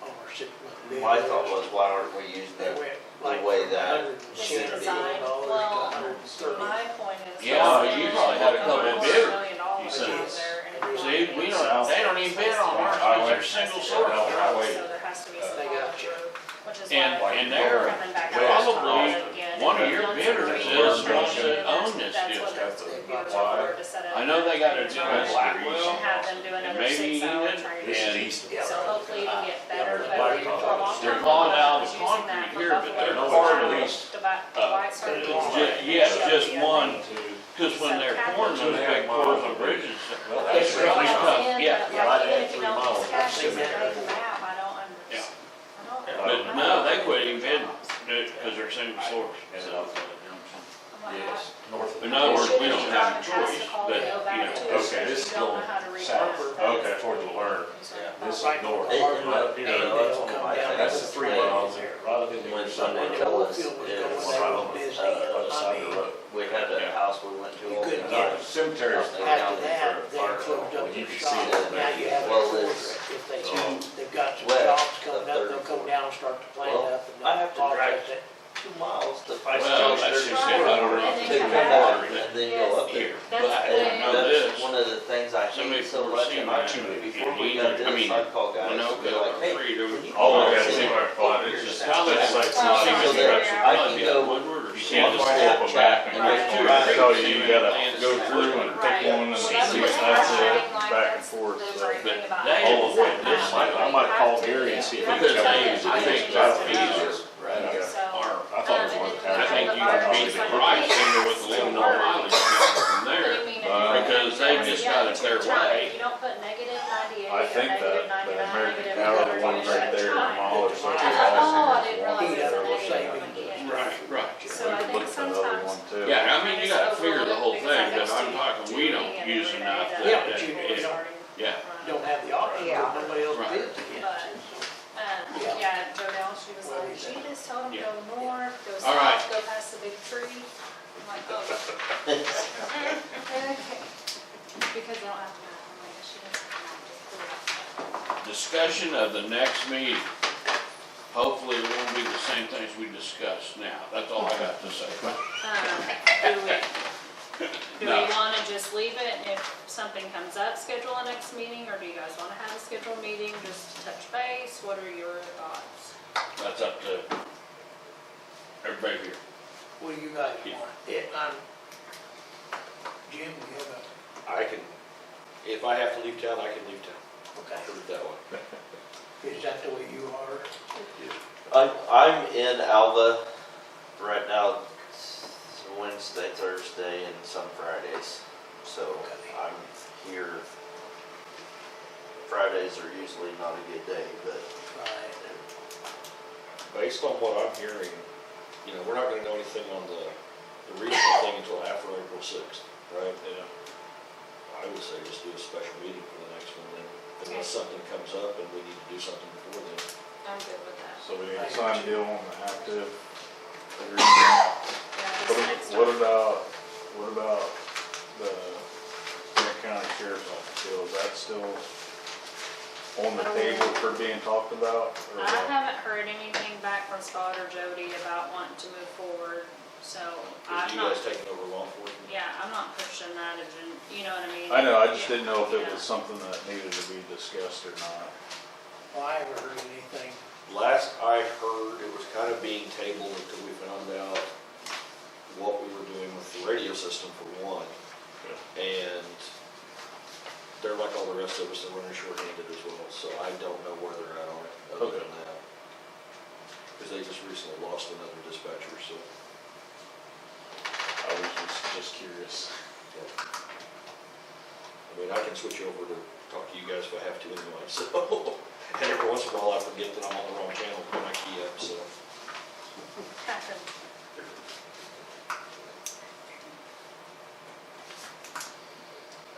on our 6-month bid. my thought was, why aren't we using They it went the like way from that 110 should be? Design, dollars to well, 130. my point is. Yeah, is you that probably had a couple over bidders. $2 million You said- out there, and if see, we it's don't, they don't even bid on ours, 'cause they're they're single has to source go through, highway. so there has to be some They got you. follow-through, which is And- why and they're they're coming back probably out again. one of If your you want to bidders read is the wants to initiative, own this that's deal. what the reviewers Why? are for, to set up. I know they got a training deal in environment Blackwell, And have them do and another maybe 6-hour Enid, training. This is and east of. So hopefully it'll get better, Yeah, but like for a long they're time, calling I out was the using that concrete for here, but they're Buffalo not Wild released. to buy white sardines. Yeah, just one, Two. cause when they're So pouring those big pours on bridges, Well, that's that's really right. tough, yeah. But like, even if you 3 don't miles. use cash, I've you seen can that. make a map, I don't Yeah. understand. But no, they quit even bidding, cause they're single source, And so. Yes, north of. In other words, we don't have a choice, but, you know, okay, this is going south. Okay, toward the Lerner. This is Right. north. It- Right up you here. know, that's one of my things. That's the 3 miles there, right up in there. When somewhere. Sunday The tell whole us field was is, going, they right were on the busy. other side I of the mean, road. we had a Yeah. house we went to. You all couldn't the get time. The cemetery's after that, they Fire closed up Well, the you can shop. see that. Now you have a Well, force, it's- if they Oh. do, they've got some West jobs coming of up, they'll come 34. down and start to plant Well, up and I have to drive process it. 2 miles to Well, Five that's Star. just it, I don't know. And To then come come down back. and then go up there. Here, That's but I when- didn't know That's this. one of the things I Somebody hate so much, foreseen and I, that. before we I got this, mean, I'd call guys you know, and be like, hey, free to- can you Oh, come okay, out see and where I thought look it's at just, your How they- it's like, Well, some so city that construction. I can go Woodward or You Sand can't just pull up a back and Right. go through Right. it. Tell you, you gotta go through and Right. pick one and Well, see that's if what's that's frustrating, it, like, back and that's forth, the so. great thing about They- it is that this map. might- I You might have call to- Gary and see if he Because can tell me. they, I think that'll be easier. Right. So, I thought it was one of the I towns. think you Our can beat office the like price this. there with a little more mileage from But I there. mean, Because they just got it their way. If you don't put negative 98 I or think negative that 99, American negative Tower, the 100, ones right negative there, time. mile or so. Oh, I didn't realize Heat it was up a will negative. save Yeah. Right, right. So I think Look at that other sometimes. one too. Yeah, I mean, you gotta figure the whole thing, but I'm talking, we don't use enough that, Yeah, but you yeah. don't have the option, Yeah. because nobody else Right. bids against But, it. yeah, Jonelle, she was like, she just told him Yeah. go north, go All right. south, go past the big tree. I'm like, oh. Okay. Because they don't have to map, I'm like, she doesn't have to map, just Discussion of the next meeting. Hopefully it won't be the same things we discussed now. That's all I got to say. Do No. we wanna just leave it, and if something comes up, schedule a next meeting, or do you guys wanna have a scheduled meeting, just to touch base? What are your thoughts? That's up to everybody here. What do you guys Yeah. want? Jim, you have I can, if I have to leave town, I can leave town, okay, put it that way. is that the way you are? I'm in Alva right now, it's Wednesday, Thursday, and some Fridays. So I'm here. Fridays are usually not a good day, but Right. Based on what I'm hearing, you know, we're not gonna know anything on the regional thing until after April 6th, right? Yeah. I would say just do a special meeting for the next one then, unless something comes up and we need to do something before then. I'm good with that. So we need to sign a deal on the active agreement. Yeah, this next What one. about the Grant County Sheriff's Office deal? Is that still on the table for being talked about? Or I what? haven't heard anything back from Scott or Jody about wanting to move forward, so Because I'm you not, guys taking over law enforcement? yeah, I'm not pushing that agenda, you know what I mean? I know, I just didn't know if it Yeah. was something that needed to be discussed or not. Well, I haven't heard anything. Last I heard, it was kind of being tabled until we found out what we were doing with the radio system for one. And they're like all the rest of us, they're running shorthanded as well, so I don't know where they're at on it, other than that. Because they just recently lost another dispatcher, so. I was just curious. I mean, I can switch over to talk to you guys if I have to anyway, so. And every once in a while I forget that I'm on the wrong channel when I key up, so.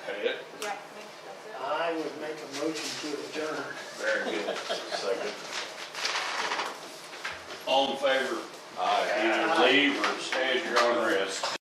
That it? Yeah, I think that's it. I would make a motion to adjourn. Very good. Second. All in favor? Either leave or stay at your own risk.